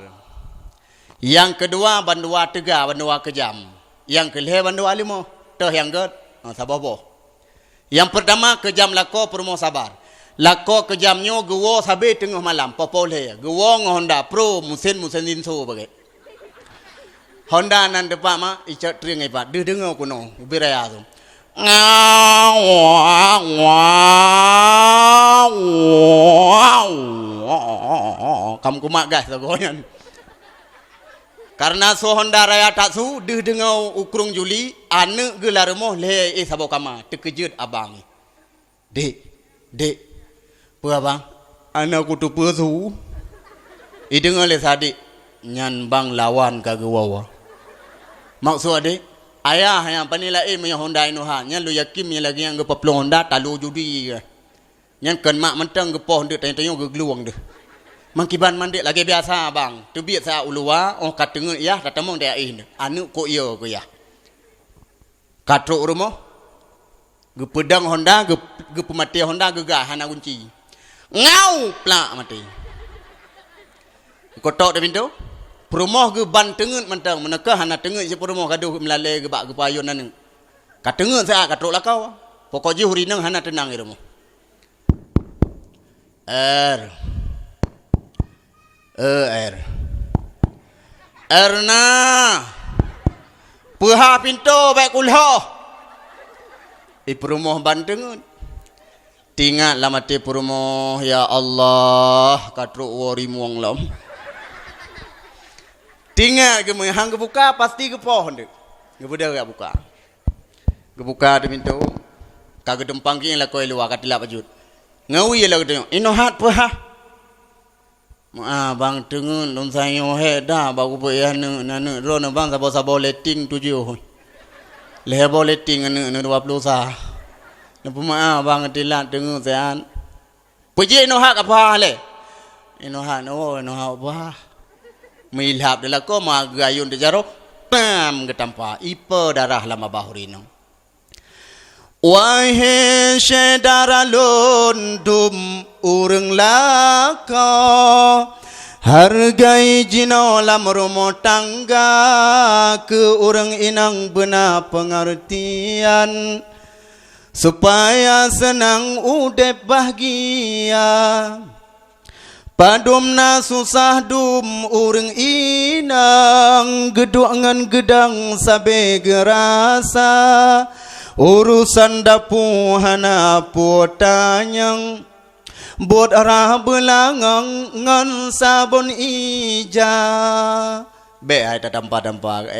Yang kedua bandua tega bandua kejam. Yang kelih bandua limo toh yang god sabar boh. Yang pertama kejam lako perumah sabar. Lako kejamnya gewo sabe tengah malam popole gewo Honda Pro musin dinso bagai Honda nan depan ma icak tring ai pat dengar kuno biraya tu kamu kumak gas lagoyan karena so Honda raya tak su dengar ukrung Juli ane gelar moh le sabo kama terkejut abang dek apa bang? Anak aku tu pesu. Dengar le sadik nyan bang lawan ka gewawa. Maksud adik, ayah yang panilai punya Honda Inoha, nyan lu yakin yang lagi yang gepaplong Honda talu judi ke. Nyan kan mak mentang gepoh ndek tanya-tanya gegluang deh. Mangkiban mandik lagi biasa bang. Tu biat saya ulua, oh katengul ya, tatamong dia anu ko iyo ko ya. Katruk rumah. Gepedang Honda, gepemati Honda gegah hana kunci. Ngau plak mati. Kotok dah pintu. Perumah ke ban tengut mentang menekah hana tengut je perumah gaduh melalai ke bak ke payun nang. Ka tengut saya katruk lah kau. Pokok je huri nang hana tenang di rumah. Erna. Puha pintu baik kulho. Perumah ban tengut. Tinggal lah mati perumah ya Allah katruk wari muang lam. Tinggal ke hang buka pasti ke pohon dek. Gebuda gak buka. Gebuka de pintu. Kagak dempang king lah koi luar katilap ajut. Ngawi lah ketengok. Inohat puha. Bang tengun dong sayo he dah bagu pe ya nanu ro na bang sabo letting tujuh. Lebo letting anu 20 sah. Napuma bang tilat tengun sean. Puji inohat apa le? Inohat apa? Milhab adalah ko magayun de jaro pam getampa ipa darah lama bahurino. Wahai syedara lundum urang laka hargai jino lam rumah tangga ke urang inang benar pengertian supaya senang udep bahagia. Padumna susah dum urang inang geduangan gedang sabe gerasa urusan dapu hana potanyang buat arah belangang ngan sabun ija be ai ta dampa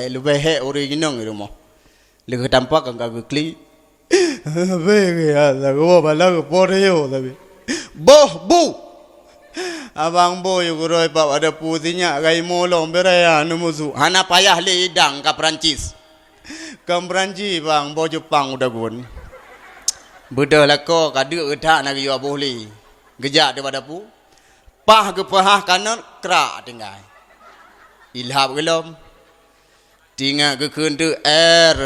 lu be he uri ginong rumah lu dampa kang kagak kli be ya la go bala poreo tapi bu abang boy guroi pa ada putinya gai molong beraya numusu hana payah lidang ka Perancis kam Perancis bang bo Jepang udah gun bedah lako kadu edak nak yo boleh gejak daripada pu pah ke pah kanan krak tinggal ilhab gelom tinggal ke kundu r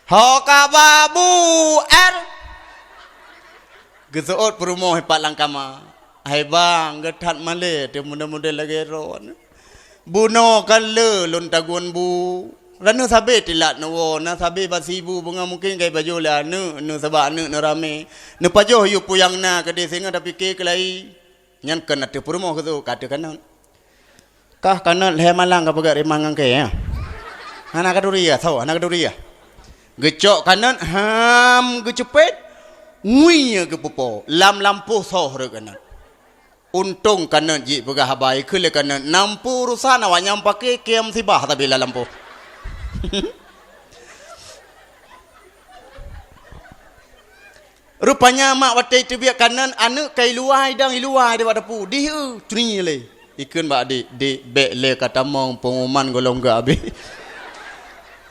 ho ka babu Gesoot perumoh hepat langkama. Hai bang, getat male te muda-muda lagi ron. Buno kale lon tagun bu. Rana sabe tilat no na sabe basibu bunga mungkin kai baju la nu sabak nu rame. Nu pajoh yu puyang na kade singa tapi ke kelai. Nyan kena te perumoh ketu kata kanan. Kah kanan le malang ka pegak remangang ke ya. Anak kaduria tahu anak kaduria. Gecok kanan ham gecepet. Nguinya ke popo lam lampu soh kanan untung kanan ji pegah habai kele kanan nampu rusana wanyam pakai kem sibah tapi la lampu rupanya mak watai tu biak kanan anu kai luai dang luai de wadapu di cuni le ikun ba di be le kata mong pengumuman golong ga abi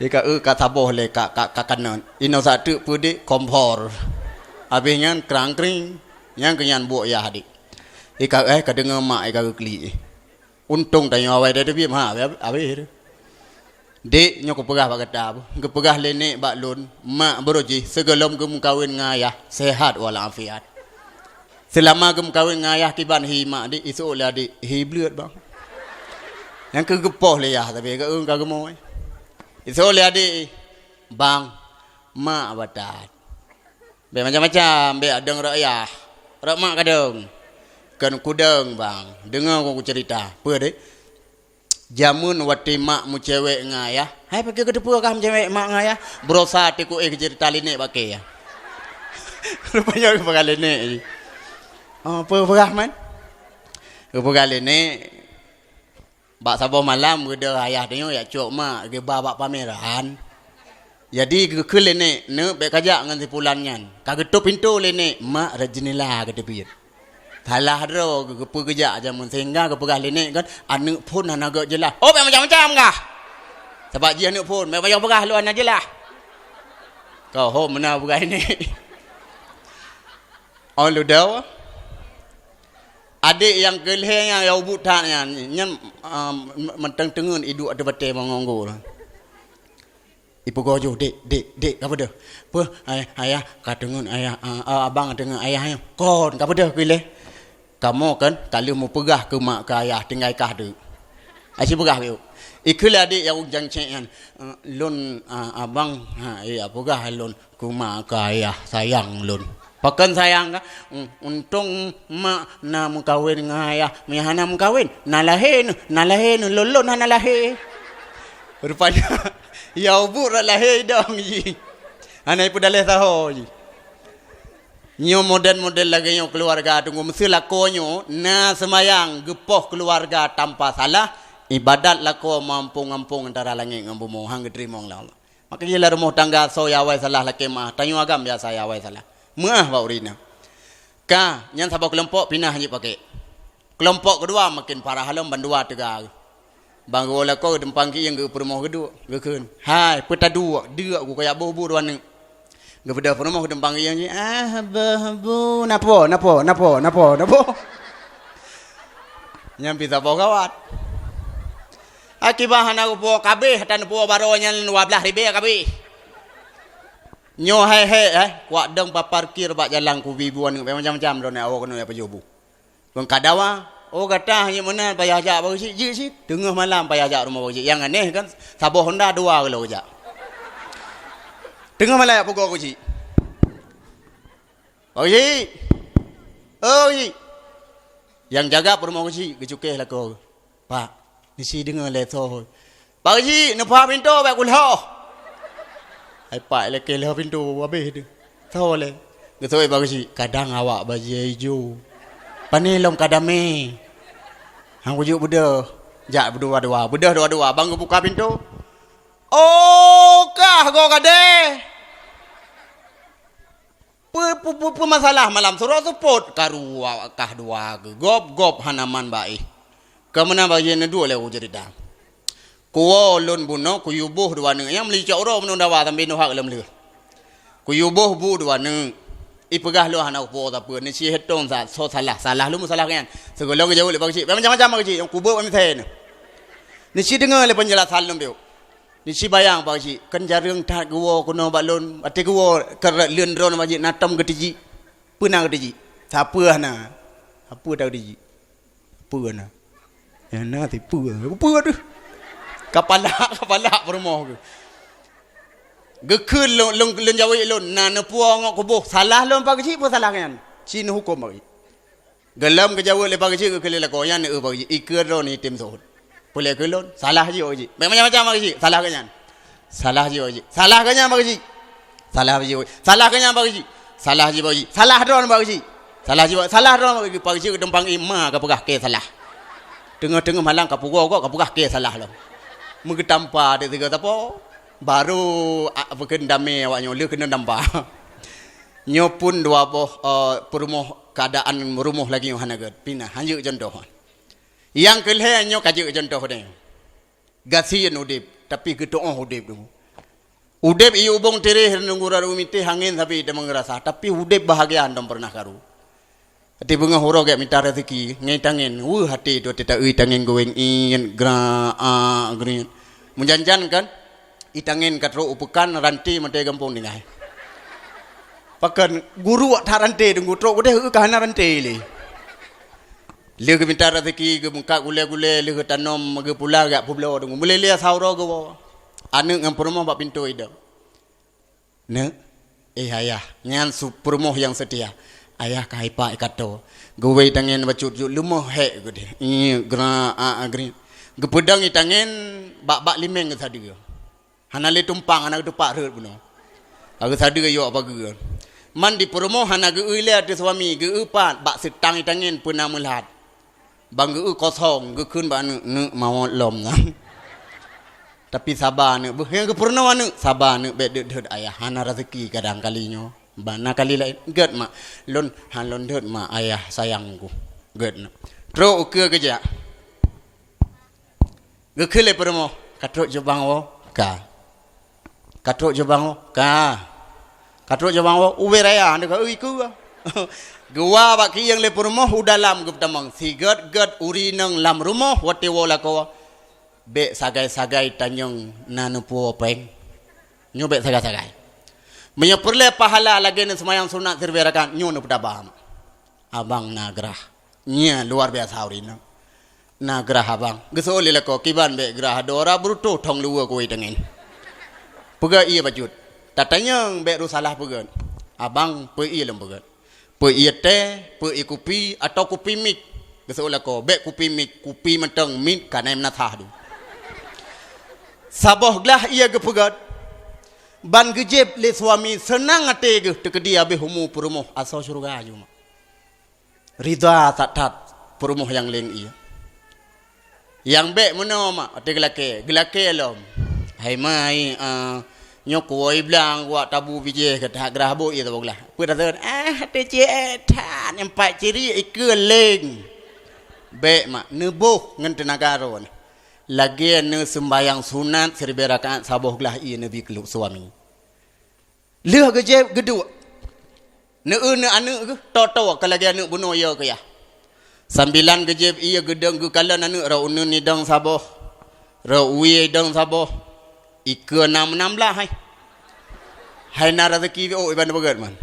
ika kata boh le ka kanan ino satu pudi kompor habisnya kerang kering yang kenyan buat ya hadik ika kadengar mak ika keli untung tanya awai dah biar ha habis dek nyok pegah bak kata ke pegah lenek bak lun mak beroji segelom gem kawin ngayah sehat walafiat selama gem kawin ngayah kiban hi mak dik isu le adik hi bleut bang yang ke gepoh le ya tapi ke ka gemoy isu le adik bang mak batat be macam-macam be adeng rakyah rak mak kadang kan kudang bang dengar aku cerita apa dek jamun wati mak mu cewek ngayah hai pakai ke depu kah cewek mak ngayah berosa tiku cerita linek pakai ya rupanya ke pakai linek apa berahman ke pakai linek bak sabah malam ke dah ayah tengok ya cok mak ke babak pameran. Jadi ke lene ne be kajak ngan tipulannya. Kagetup pintu lene mak rajinila ke tepi. Thalah ro ke pegejak jamun sehingga ke pegah lene kan anu pun anaga jelah. Oh be macam-macam kah? Sebab dia anu pun be bayang pegah lu ana jelah. Kau ho mana pegah ini. Oh lu dah. Adik yang kelehnya yang butaknya nyan menteng tengun hidup ada bate mangonggo. Ibu gojo dek apa dah? Apa ayah kadengun ayah abang dengan ayah kon apa dah pilih? kamu kan kalau mau pegah ke mak ke ayah tinggal kah tu asyik pegah tu ikulah adik yang ujang cek lun abang pegah lun ke mak ke ayah sayang lun pakan sayang kan untung mak nak mengkawin dengan ayah mihana mengkawin nalahin lulun nalahin rupanya ya ubur lahir dong ji anai pun dah tahu ji nyo model lagi nyo keluarga tunggu mesti lakonyo na semayang gepoh keluarga tanpa salah ibadat lako mampung-ampung antara langit dengan bumi hang gedrimong lah Allah maka gila rumah tangga so ya wai salah laki mah tanyo agam biasa ya wai salah muah ba urina ka nyan sabau kelompok pinah je pakai kelompok kedua makin parah halam bandua tegar bang gola ko dempang ki yang ke rumah kedua gekeun hai peta dua dia aku kayak bobo dua neng gepada rumah dempang ki yang ni bu napo nyampi sabau kawat akibahan aku po kabeh tan po baronya 12,000 kabeh nyo kuat dong pa parkir bak jalan ku bibuan macam-macam do nak awak kena apa jobu bang kadawa kata hanya mana payah ajak bagi si tengah malam payah ajak rumah bagi yang aneh kan sabah Honda 2 kalau ajak tengah malam apa kau si yang jaga rumah si kecukeh lah kau pak ni si dengar leto pak si nampak pintu bak kulho ai pak leke lah pintu habis tu tahu le getoi bagi si kadang awak baju hijau panelom kadame hang ujuk budak jak berdua-dua budak dua-dua bang buka pintu kah go kade masalah malam suruh support karua kah dua gop hanaman bai kemana bagian dua le ujerida kuo lun buno ku yubuh dua neng yang meli cak ro menunda wa sampai no hak lem le ku yubuh bu dua neng ipegah lu anak po tapi ni si hetong so salah lu salah kan segala ke jauh le bagi macam-macam bagi yang kubur kami sen ni si dengar le penjelasan lu biu ni si bayang bagi kan jarang tak guo kuno balon ati guo kerat leun ron bagi natam getiji pernah getiji siapa na apa dah getiji apa na ya na tipu apa tu kepala rumah ke gekun lung jawi lun na puang kubuh salah lun pagi ci salah kan cin hukum bagi gelam ke jawi le pagi ci ke kele ko yan bagi ikir ro ni tim so boleh ke lun salah ji oji macam-macam bagi ci salah kan salah ji oji salah kan bagi ci salah ji oji salah kan bagi ci salah ji bagi salah ron bagi ci salah ron bagi ci ke dempang ima ke pegah ke salah tengah-tengah malang ke pugau ko ke pegah ke salah lo mengetampa de tiga tapo baru bukan damai awaknya lu kena nampak nyo pun dua boh perumuh keadaan rumah lagi yang hanagat pinah hanjuk contoh yang kelih nyo kajuk contoh ni gasian udip tapi kedoa udip dulu udip iu bong tereh nunggu rumite hangin tapi dia mengerasa tapi udip bahagia andam pernah karu hati bunga horo gak minta rezeki ngai tangin hati do tidak tangin going in green menjanjan kan itangin katro upukan ranti mate gampung ningai pakan guru tak ranti denggu trok deh kahana ranti le ke minta rezeki ke muka gule-gule le ke tanam ke pula gak publo denggu boleh lihat sauro ke anu ngam rumah bak pintu ida ne ayah nyan supermoh yang setia ayah kai pak kato gowe tangin bacut lumah hek gede green gepedang itangin bak limeng ke tadi hanale tumpang anak tupak rut puno aku sada yo apa ge man di perumoh anak ge uile ada suami ge upat bak setang itangin puna melhat bang ge kosong ge kun ba ne mau lom na tapi sabar ne yang ge purna anu sabar ne be de ayah hana rezeki kadang kalinyo bana kali lain get mak lon halon det mak ayah sayangku get tro ke geja ge kele perumoh katrok jebang wo ka katrok jebang uwe raya anda ka iku gua bak yang le rumah udalam guptamang sigat gat uri nang lam rumah wate wala ko be sagai-sagai tanyong nanu puo peng nyobe sagai-sagai menyeperle pahala lagi ni semayang sunat terberakan nyono pedabam abang nagrah Nya luar biasa hari na. Na geraha bang. Geso oleh lako kiban be geraha dora bruto tong luar koi tengin. Pega iya bajut. Tatanya be ru salah pega. Abang pe iya lem pega. Pe iya teh, pe iya kopi atau kopi mik. Geso lako be kopi mik, kopi mentang mik kanai menatah du. Saboh gelah iya gepegat. Ban gejeb le suami senang ate ge tekedi abe humu perumoh asal surga ayu. Ridha tak perumoh yang leng iya. Yang be meno mak ate gelake lom. Hai mai nyok woi blang wa tabu bije kata grahbo iya taboglah. Pu dah ate je tan empat ciri ike leng. Be mak nebuh ngan tenaga ron. Lagi ne sembayang sunat 1000 rakaat saboh gelah iya nabi keluk suami. Leh gejeb gedua. Ne ane ke toto ka lagi ane bunuh ya ke ya. 9 gejeb iya gedeng ke kala ane ra unun ni dang saboh. Ra uwi dang saboh. Ike 16 hai. Hai na rezeki o iban bagat man.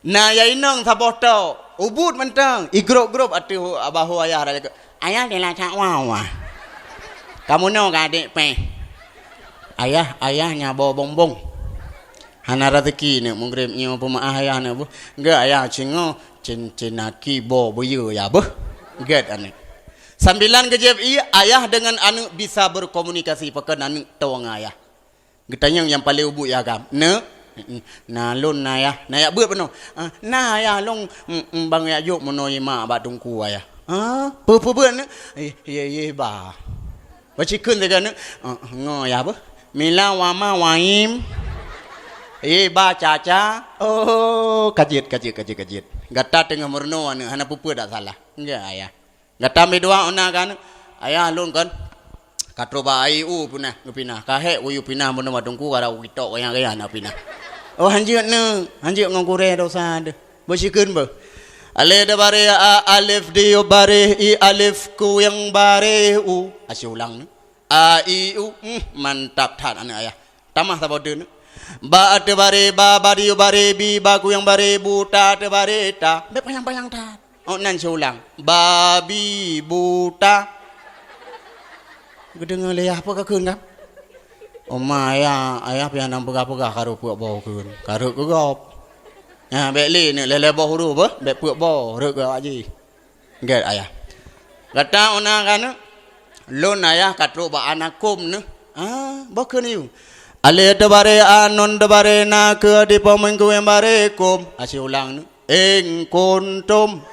Na ya inang saboh tau. Ubud mentang. Igrup-grup atu abahu ayah ra ayah dia lah cak wawa. Kamu no ka adik pe. Ayahnya bawa bongbong. Hana rezeki ni mengirimnya pemaah ayah ni bu. Enggak ayah cingo cinaki bo buyu ya bu. Get ane. 9 kejep iya ayah dengan anu bisa berkomunikasi pakai anu tawang ayah. Getanya yang paling ubu ya gam. Na lun na ya buat penuh. Na ya long bang ya yuk menoi mak ba tungku ayah. Buat ni. Ye ba. Baca kun degan ngo ya bu. Mila wama waim. Ba caca. Oh kajit. Gata tengah merno anu hana pupu dak salah. Enggak ayah. Gata me doa ona kan. Ayah lun kan. Katroba ai punah ngepinah. Kahe uyu pinah mun madungku kara witok yang gaya na pinah. Oh hanjut ngongkure dosa de. Baca kun ba. Ale de bare alif di bare i alif ku yang bare u. Asyik ulang ni. A i u mantap tat anak ayah. Tamah tak bodoh ni. Ba de bare ba bari bare bi ba ku yang bare buta de bare ta. Be payang tat. Oh nan ulang. Babi buta. Gedeng le apa ka keun kan? Oh ayah pian nang pegah-pegah karo puak bau keun. Karo gegop. Ya be le ni le bau huru ba? Be puak bau rek ga aji. Get ayah. Kata ona kan lon ayah katro ba anakum ne. Ba keun yu. Ale de bare anon de bare na ke di pamengku embare kum. Asyik ulang ni. Ing kuntum.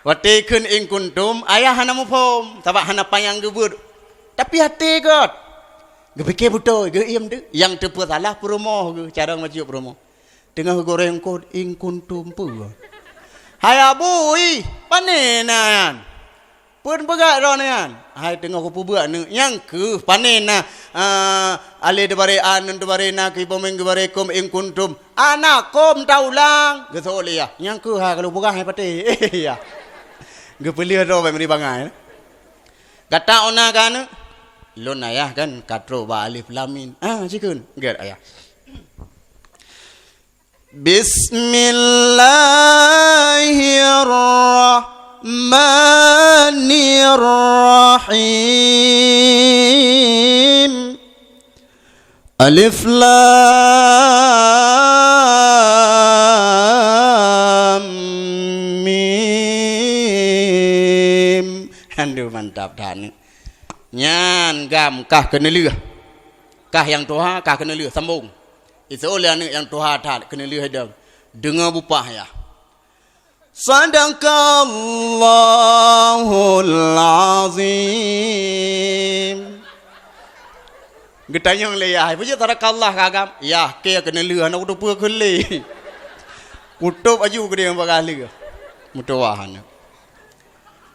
Wati kun ing kuntum ayah hana mupom sabak hana payang gebut tapi hati god gebeke buto ge iem de yang tepu salah promo ge cara majuk promo tengah goreng kod ing kuntum pu hai abui panenan pun begak ronan hai tengah ku buat ne yang ke panena ale de bare anun de bare na ki pomeng ge bare kom ing kuntum anakom taulang ge sole ya yang ke ha kalau bukan hai pate ya Gepelia ro bai meri bangai. Kata ona kan lon ayah kan katro ba alif lam mim. Cikun. Get ayah. Bismillahirrahmanirrahim. Alif lam Aduh mantap dah ni. Nyan gam kah kena leh. Kah yang Tuhan kah kena leh sambung. Itu oleh ni yang Tuhan tak kena leh dah. Dengar bupah ya. Sadaqallahul azim. Getanyang le ya. Puja tarakallah kagam. Ya ke kena leh nak tu pu kele. Kutup aju ke dia bagale. Mutuahan.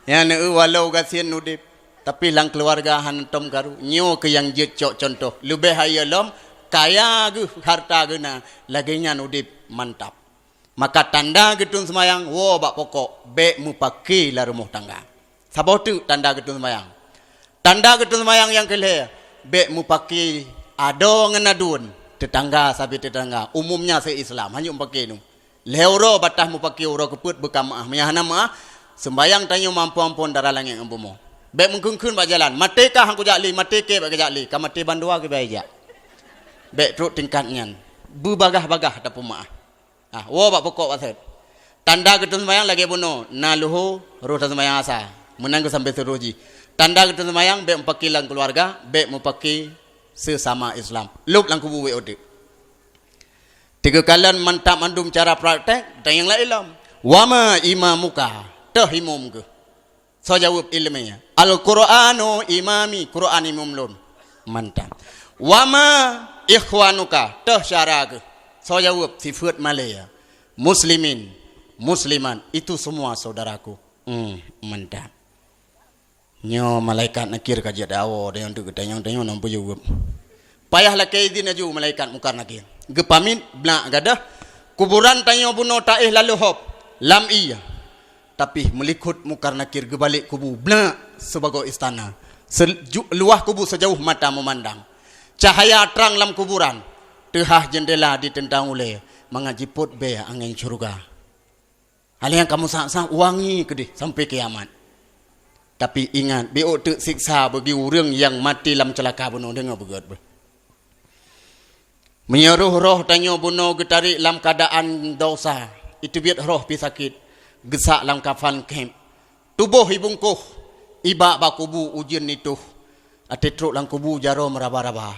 Yang walau kasihan udip tapi lang keluarga hantom karu nyo ke yang jecok contoh lebih hayalom kaya ge harta guna lagi nyan udip mantap maka tanda getun semayang wo bak pokok be mupaki la rumah tangga sabau tu tanda getun semayang yang kelih be mupaki ado ngenadun tetangga sabi tetangga umumnya se Islam hanya umpaki nu Leuro batah mu pakai uro keput bekamaah. Mayah nama sembayang tanyo mampu ampun darah langit ampumu. Bek mengkun-kun bak jalan. Mateka hangku jakli, mateke bak jakli. Ka mate bandua ke bae jak. Bek truk tingkatnya. Berbagah-bagah tak pemaah. Wo bak pokok pasat. Tanda ketun sembayang lagi bunuh. Naluhu roh sembayang asa. Menang ke sampai teruji. Tanda ketun sembayang bek mempakilang keluarga, bek mempaki sesama Islam. Lup lang kubu WOD. 3 kalian mantap mandum cara praktek dan yang lain ilm. Wama imamuka tahimum ke. So jawab ilmiah. Al-Qur'anu imami, Quran imam lun. Mantap. Wama ikhwanuka tah syara ke. So jawab sifat Malaya. Muslimin, musliman itu semua saudaraku. Mantap. Nyo malaikat nakir kaji dawo dan yang tu ketanya nampu jawab. Payahlah kaidin aju malaikat mukar nakir. Gepamit blak gadah kuburan tanyo buno taih lalu hop lam iya tapi melikut mukar nakir gebalik kubu blak sebagai istana luah kubu sejauh mata memandang cahaya terang lam kuburan tehah jendela ditentang oleh mengajiput be angin surga hal yang kamu sang wangi kedih sampai kiamat tapi ingat bio tu siksa bagi orang yang mati lam celaka buno dengar begat menyeruh roh tanyo bunuh getarik dalam keadaan dosa. Itu biar roh pi sakit. Gesak dalam kafan kem. Tubuh ibungkuh. Iba bakubu ujian itu. Ati truk dalam kubu jaro meraba-raba.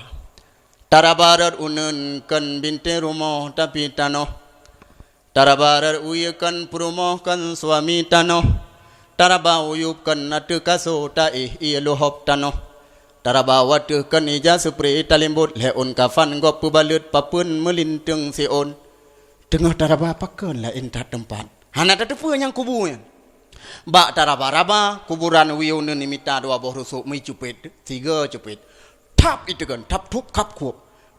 Tarabarar unen kan binti rumah tapi tanoh. Tarabarar uyakan perumoh kan suami tanoh. Taraba uyup kan atu kaso taih iya lohop tanoh. Tarabawa kan ija supri talimbut leon kafan gop pubalut papun melintang seon. Tengah taraba pakan lah entat tempat. Hana tetepu yang kubunya. Bak taraba-raba kuburan wiun nimita 2 boh rusuk mi cupit 3 cupit. Tap itu kan tap tup kap kup.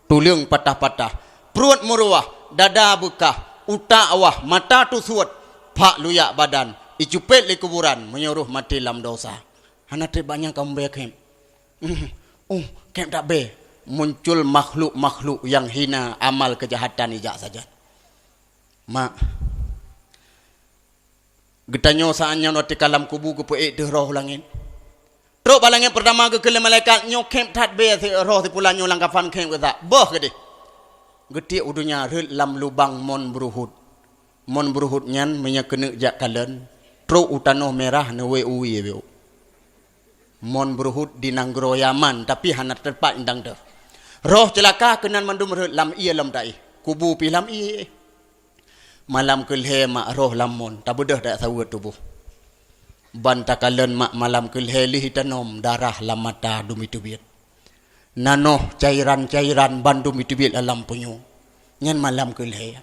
Tulang patah-patah. Perut meruah, dada bekah, utak awah, mata tu suat. Pak luyak badan. Icupit li kuburan menyuruh mati lam dosa. Hana banyak kamu bekem. Kem tak be muncul makhluk-makhluk yang hina amal kejahatan ijak saja. Mak getanyo saanya no tikalam kubu ke puik de roh langit. Truk balangnya pertama ke kele malaikat nyo kem tak be roh ti pulanyo langkafan kem ke tak. Boh gede. Gede udunya rel lam lubang mon beruhut. Mon beruhut nyan menya kena jak kalen. Truk utano merah ne we uwi be. Mon beruhut di Nanggro Yaman tapi hana terpat indang dah. Roh celaka kenan mandum lam iya lam dai. Kubu pi lam iya. Malam kelhe mak roh lamon tabudah dak sawat tubuh. Bantakalan mak malam kelhe lih tanom darah lam mata dumi tubit. Nanoh cairan-cairan bandum itubit alam punyu. Nyan malam kelhe.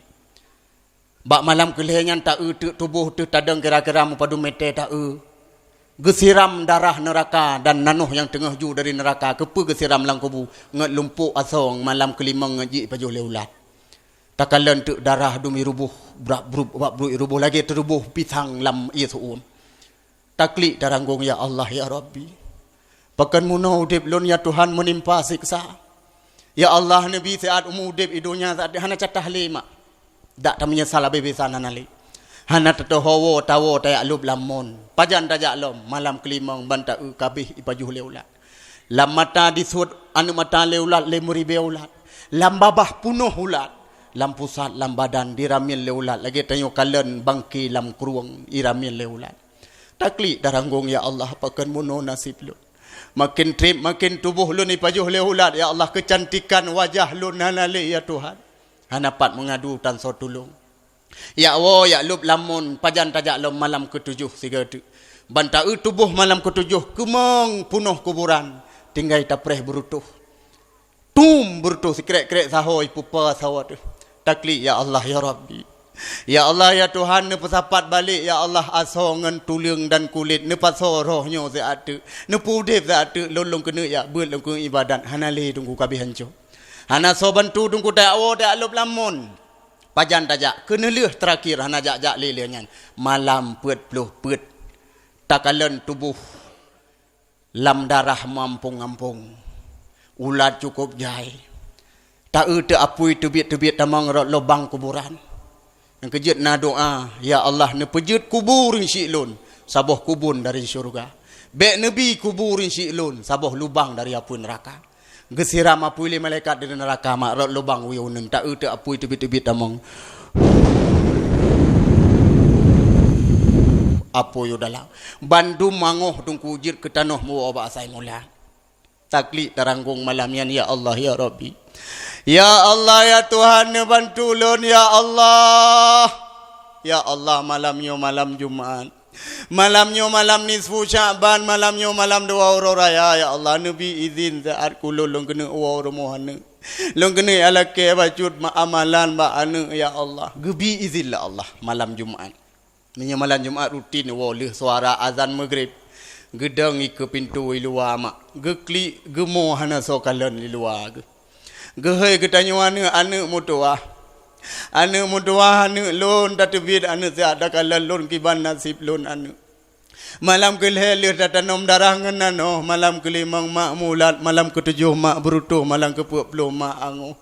Bak malam kelhe nyan tak tubuh tu tadang kira-kira mu padu mete tak gesiram darah neraka dan nanoh yang tengah ju dari neraka kepu gesiram lang kubu ngat lumpuk asong malam kelimang ngaji pajuh leulat takalan tu darah dumi rubuh rubuh lagi terubuh pisang lam isuum taklik daranggung ya Allah ya Rabbi pakan muno udip lun ya Tuhan menimpa siksa ya Allah nabi saat udip idunya saat hana catah lima dak ta menyesal abe sana nali hana tatohowo tawo tayak lub lamon pajan tajak lom malam kelimang banta kabih ipajuh leulat lam mata disut anu mata leulat le muribe ulat lam babah punuh ulat lam pusat lam badan diramil leulat lagi tanyo kalen bangki lam kruang iramil leulat takli daranggung ya Allah pakan muno nasib lu makin trip makin tubuh lu ni pajuh leulat ya Allah kecantikan wajah lu nanale ya Tuhan hanapat mengadu tan so tulung. Ya wo ya lub lamun pajan tajak lom malam ke-7 siga tu. Banta tubuh malam ke-7 kemang punuh kuburan tinggai tapreh berutuh. Tum berutuh sikrek-krek sahoi pupa sawat tu. Takli ya Allah ya Rabbi. Ya Allah ya Tuhan ne pesapat balik ya Allah asongan tulang dan kulit ne paso rohnya saat tu. Ne pudip saat tu lolong kena ya beut lom ke ibadat hanale tunggu kabeh hancur. Hana so bantu tunggu dakwo dak lub lamun. Pajan tajak kena leh terakhir hana jak-jak lelenya malam peut takalan tubuh lam darah mampung-ampung ulat cukup jai tak te apui tebit-tebit tamang lubang kuburan Yang kejut na doa, ya Allah ne pejut kuburin syi'lun, sabuh kubun dari syurga. Bek Nabi kuburin syi'lun, sabuh lubang dari api neraka. Gesiram api le malaikat dari neraka mak rot lubang wiuneng tak ute api tebit-tebit among. Apa yo dalam. Bandum mangoh tungku jir ke tanah mu oba asai mula. Taklik teranggung malam yan ya Allah ya Rabbi. Ya Allah ya Tuhan bantu lon ya Allah. Ya Allah malamnya malam Jumat. Malamnya malam nisfu Sya'ban, malamnya malam dua raya ya Allah Nabi izin saat kulul long kena wa romohane. Long kena ala ke bacut ma amalan ba ane ya Allah. Gebi izin la Allah malam Jumat. Nya malam Jumat rutin wa leh suara azan maghrib. Gedang ke pintu luar mak. Gekli gemo hana sokalan di luar. Gehai ketanya ane mutuah. Ane mutuah ane lon tatbid ane seada kala lon kiban nasib lon ane. Malam kelih tatanom darah ngenano, malam kelimang mak mulat, malam ketujuh mak berutuh, malam ke-20 mak angu.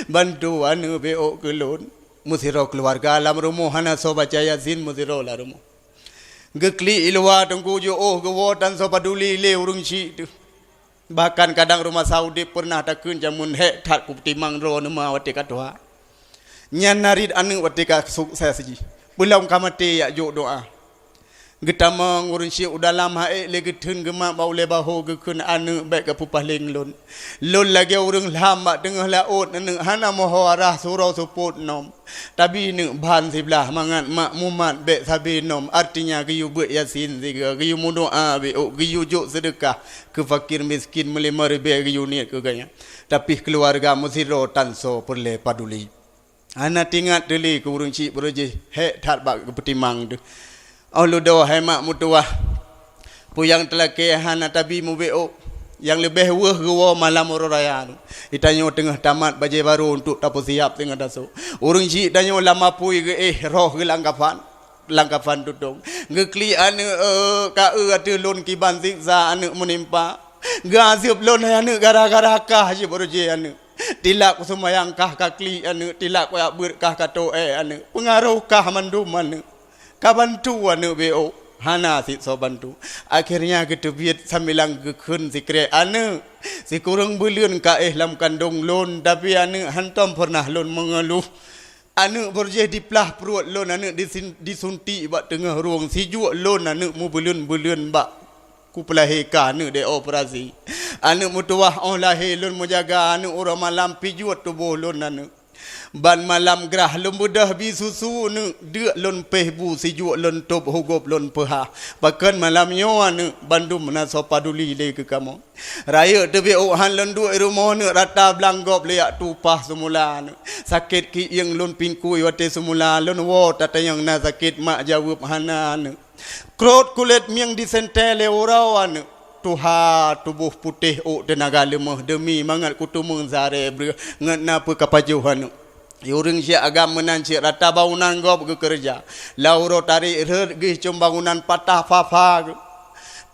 Bantu ane beok ke lon. Musiro keluarga alam rumah hana so baca Yasin musiro la rumah. Gekli ilwa tunggu jo gewotan so paduli le urung si tu. Bahkan kadang rumah Saudi pernah takun jamun hek tak kuptimang ro nama watika doa. Nyan narid anu watika sukses ji. Belum kamati ya jo doa. Getamang urun si udalam hae le getun gemak bau le baho gekun anu baik ke pupah ling lon. Lon lagi urung lama tengah laut anu hana moho arah surau suput nom. Tapi ne ban sebelah mangat mak mumat bek sabi nom artinya giyu buat Yasin tiga giyu mudoa be giyu juk sedekah ke fakir miskin melima ribe giyu niat ke gaya. Tapi keluarga musiro tanso perle paduli. Ana tingat deli ke urung cik beroje hek tat bak ke petimang tu. Allah doa hai mak mutuah. Puyang telah kehana tabi mubeo yang lebih weh gua malam raya tu. Itanyo tengah tamat baju baru untuk tapu siap tengah daso. Urung cik tanyo lama pui ke roh ke langkapan tutong. Ngekli ane ka atu lon kiban siksa ane menimpa. Gazib lon ane gara-gara kah je beroje ane. Tilak semayang kah kakli ane tilak koyak berkah kato ane. Pengaruh kah mandum ane. Kabantu ane beo hana si so bantu. Akhirnya ketebit sambilang gekun si kre ane si kurang belian ka lam kandung lon tapi ane hantam pernah lon mengeluh. Ane berjeh diplah perut lon ane disuntik bak tengah ruang si juak lon ane mu belian bak ku pelahika ane de operasi. Ane mutuah oh lahir lon menjaga ane orang malam pijuat tubuh lon ane. Ban malam gerah lembudah bisusu ne dek lon pehbu sijuk lon top hugop lon peha bahkan malam nyawa ne bandum na sopaduli le ke kamu raya tebe han lon duk rumah ne rata blanggop leak tupah semula ne sakit ki yang lon pingkui wate semula lon wo tata yang na sakit mak jawab hana ne krot kulit miang disentele orawan tuha tubuh putih tenaga lemah demi mangat kutumung zare ngat napa kapajuhan Yuring si agam menanci rata bangunan gop ke kerja. Lauro tarik regi cum bangunan patah fafa.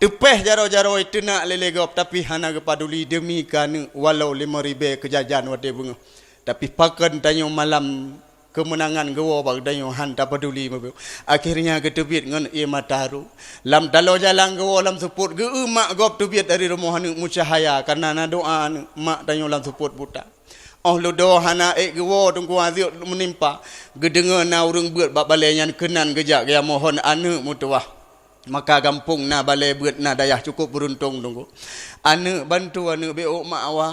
Tepeh jaro-jaro itu nak lele gop tapi hana kepaduli demi kan walau 5,000 kejajan wate bunga. Tapi pakan tanyo malam kemenangan gewo bag tanyo han tak peduli mabu. Akhirnya ketebit ngan ia mataru. Lam talo jalan gewo lam support ge mak gop tebit dari rumah nu mucahaya karena na doa mak tanyo lam support buta. Oh ludo hana gewo tunggu azio menimpa gedenga na urang beut bab balai nyan kenan gejak gaya mohon ane mutuah maka gampung na balai beut na dayah cukup beruntung tunggu ane bantu ane beo mak awa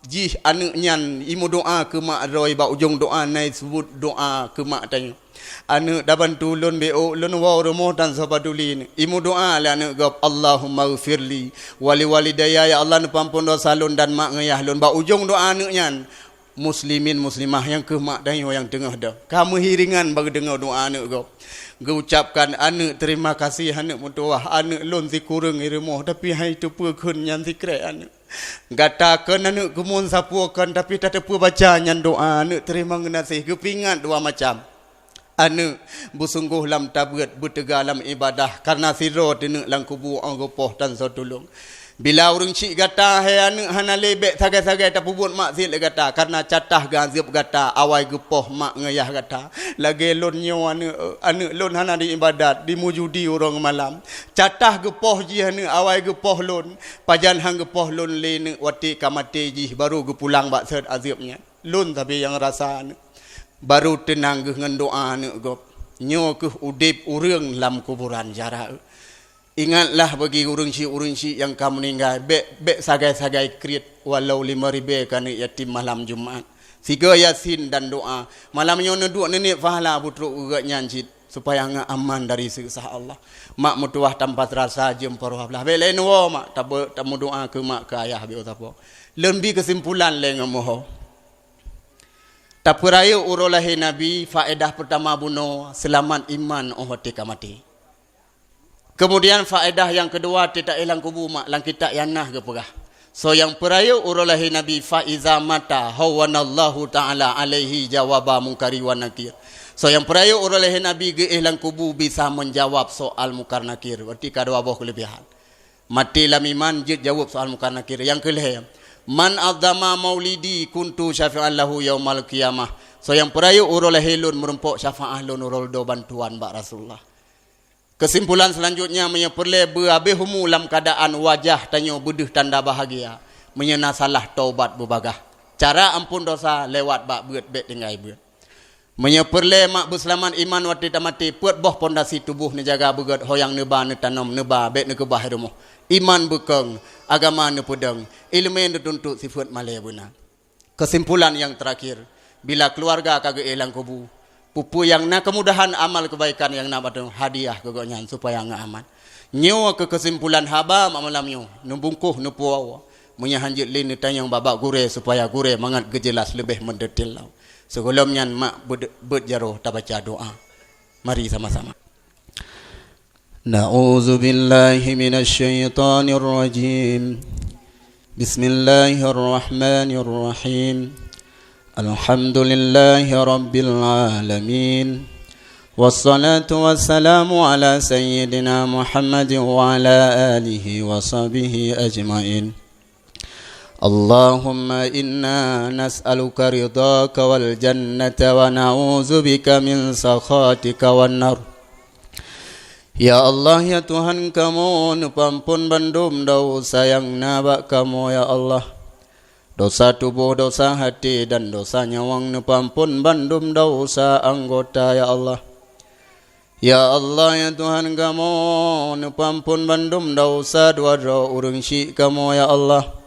jih ane nyan imu doa ke mak roy ba ujung doa nai sebut doa ke mak tanyo ane da bantu lon beo lon wa romo tan sapaduli ni imu doa la ane gop Allahumma ghfirli wali walidayya ya Allah pampun dosa lon dan mak ngayah lon ba ujung doa ane nyan muslimin muslimah yang ke mak dayo yang tengah dah kamu hiringan bagi dengar doa ane gop ucapkan ane terima kasih ane mutuah ane lon si kurang irmoh tapi hai tu pekun nyan si kre ane katakan ane kemun sapuakan tapi tak apa baca nyan doa ane terima ngasih kepingat dua macam ane bersungguh lam tabat bertegar lam ibadah karena siro tene lang kubu anggopoh tan so tulung Bila urang cik gata hai anak hana lebek sagai-sagai tak pubut maksiat le gata karena catah gazib gata awai gepoh mak ngayah gata lagi lon nyo anak lon hana di ibadat di mujudi urang malam catah gepoh ji hana awai gepoh lon pajan hang gepoh lon le ne wati kamate ji baru gepulang bak set azibnya lon tapi yang rasa baru tenang ge ngan doa ne gop nyo ke udip urang lam kuburan jarak. Ingatlah bagi urang-urang yang kamu meninggal bek sagai-sagai kreat walau 5,000 kan yatim malam Jumaat. Siga yasin dan doa. Malamnya neduk nenek fahala putruk ugat nyancit supaya ngak aman dari siksa Allah. Mak mutuah tanpa terasa jem paruh belah. Bek lain wo mak tamu doa ke mak ke ayah be apa. Lebih kesimpulan le ngamoh. Tapuraya urolahi Nabi faedah pertama buno selamat iman ohati kamati. Kemudian faedah yang kedua tidak hilang kubu mak lang kita yanah ke perah. So yang peraya urulahi Nabi fa iza mata hawanallahu taala alaihi jawaba munkari wa nakir. So yang peraya urulahi Nabi ge hilang kubu bisa menjawab soal munkar nakir. Berarti kedua buah kelebihan. Mati lam iman jawab soal munkar nakir. Yang kelih man adzama maulidi kuntu syafi'an lahu yaumal qiyamah. So yang peraya urulahi lun merumpuk syafaah lun urul do bantuan bak Rasulullah. Kesimpulan selanjutnya menyeperle berhabis humu dalam keadaan wajah tanya bedeh tanda bahagia. Menyena salah taubat berbagah. Cara ampun dosa lewat bak beut bet tinggai beut. Menyeperle mak berselamat iman wati tamati puat boh pondasi tubuh ne jaga begat hoyang neba ne tanam neba bet ne kebah rumah. Iman bekeng, agama ne pedang, ilmu ne tuntut sifat malai benar. Kesimpulan yang terakhir, bila keluarga kagak hilang kubu pupu yang nak kemudahan amal kebaikan yang nak batang hadiah kegonyan supaya ngak aman. Nyawa ke kesimpulan haba malam nyo numbungkuh nupuawa menyahanjit lini tanyang babak gure supaya gure mangat gejelas lebih mendetil lau. Sebelumnya mak berjaro tak baca doa. Mari sama-sama. Na'udzu billahi minasyaitonir rajim. Bismillahirrahmanirrahim. Alhamdulillahi Rabbil Alamin. Wassalatu wassalamu ala Sayyidina Muhammad wa ala alihi wa sahbihi ajma'in. Allahumma inna nas'aluka ridhaka wal jannata wa na'udzu bika min sakhatika wan nar. Ya Allah ya Tuhan kamu nupampun bandum dosa yang nabak kamu ya Allah. Dosa tubuh, dosa hati dan dosa nyawang nupampun bandum dosa anggota ya Allah. Ya Allah ya Tuhan kamu nupampun bandum dosa dua urang syik kamu ya Allah.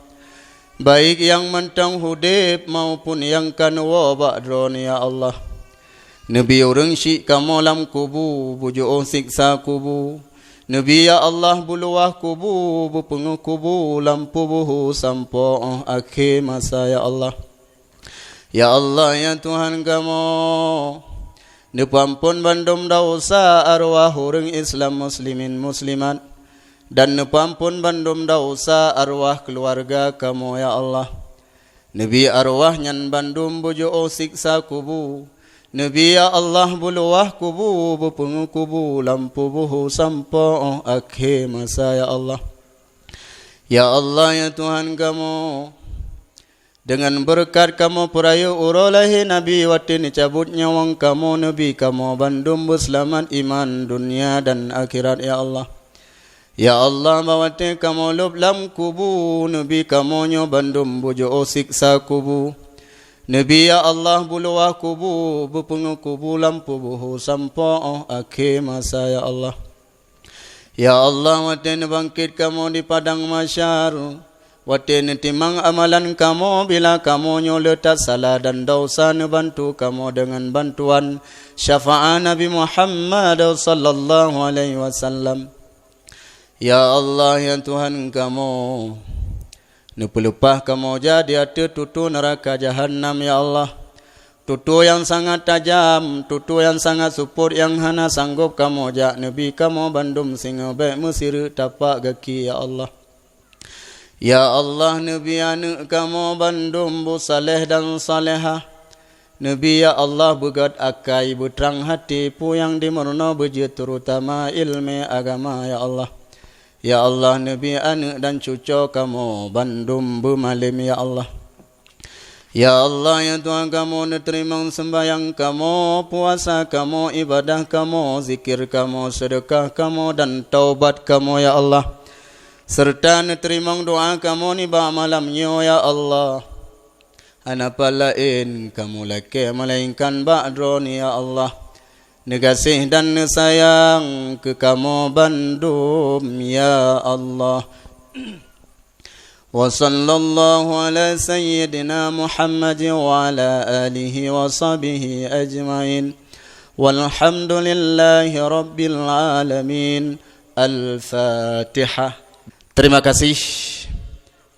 Baik yang mentang hudib maupun yang kanwa ba'dron ya Allah. Nabi urang syik kamu lam kubu bujuk siksa kubu. Nabi ya Allah buluah kubu bupengu kubu lampu buhu sampo akhir masa ya Allah. Ya Allah ya Tuhan kamu nupampun bandum dosa arwah urang Islam muslimin muslimat dan nupampun bandum dosa arwah keluarga kamu ya Allah. Nabi arwah nyan bandum bujo siksa kubu. Nabi ya Allah buluah kubu bupengu kubu lampu buhu sampo akhir masa ya Allah. Ya Allah ya Tuhan kamu dengan berkat kamu perayu urolahi Nabi watin cabut nyawang kamu Nabi kamu bandum berselamat iman dunia dan akhirat ya Allah. Ya Allah bawati kamu lub lam kubu Nabi kamu nyo bandum bujo siksa kubu. Nabi ya Allah buluah kubu bupengu kubu lampu buhu sampo akhir masa ya Allah. Ya Allah watin bangkit kamu di padang mahsyar. Watin timang amalan kamu bila kamu nyoletat salah dan dosa bantu kamu dengan bantuan syafaat Nabi Muhammad sallallahu alaihi wasallam. Ya Allah ya Tuhan kamu nupelupah kamu jadi ada tutu neraka jahannam ya Allah. Tutu yang sangat tajam, tutu yang sangat supur yang hana sanggup kamu jak Nabi kamu bandum singa baik mesir tapak kaki ya Allah. Ya Allah Nabi anak kamu bandum bu saleh dan salehah. Nabi ya Allah begat akai berterang hati pu yang dimurno bejit terutama ilmu agama ya Allah. Ya Allah, Nabi anak dan cucu kamu Bandung Bumalim, ya Allah. Ya Allah, ya Tuhan kamu, terima sembahyang kamu, puasa kamu, ibadah kamu, zikir kamu, sedekah kamu, dan taubat kamu, ya Allah. Serta terima doa kamu ni ba malamnya, ya Allah. Anapa lain kamu laki melainkan ba'droni, ya Allah. Negasih dan sayang ke kamu Bandung, ya Allah. Wa sallallahu ala sayyidina Muhammad wa ala alihi wa sahbihi ajma'in. Walhamdulillahi rabbil alamin. Al-Fatihah. Terima kasih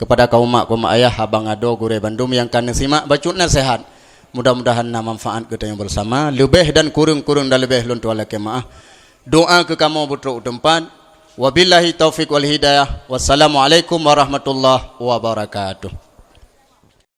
kepada kaum mak, kaum ayah, abang ado, gure Bandung yang kan simak bacun nasihat. Mudah-mudahan manfaat kita yang bersama. Lebih dan kurung-kurung dan lebih luntu ala kemaah. Doa ke kamu butruk tempat. Wabillahi taufiq wal hidayah. Wassalamualaikum warahmatullahi wabarakatuh.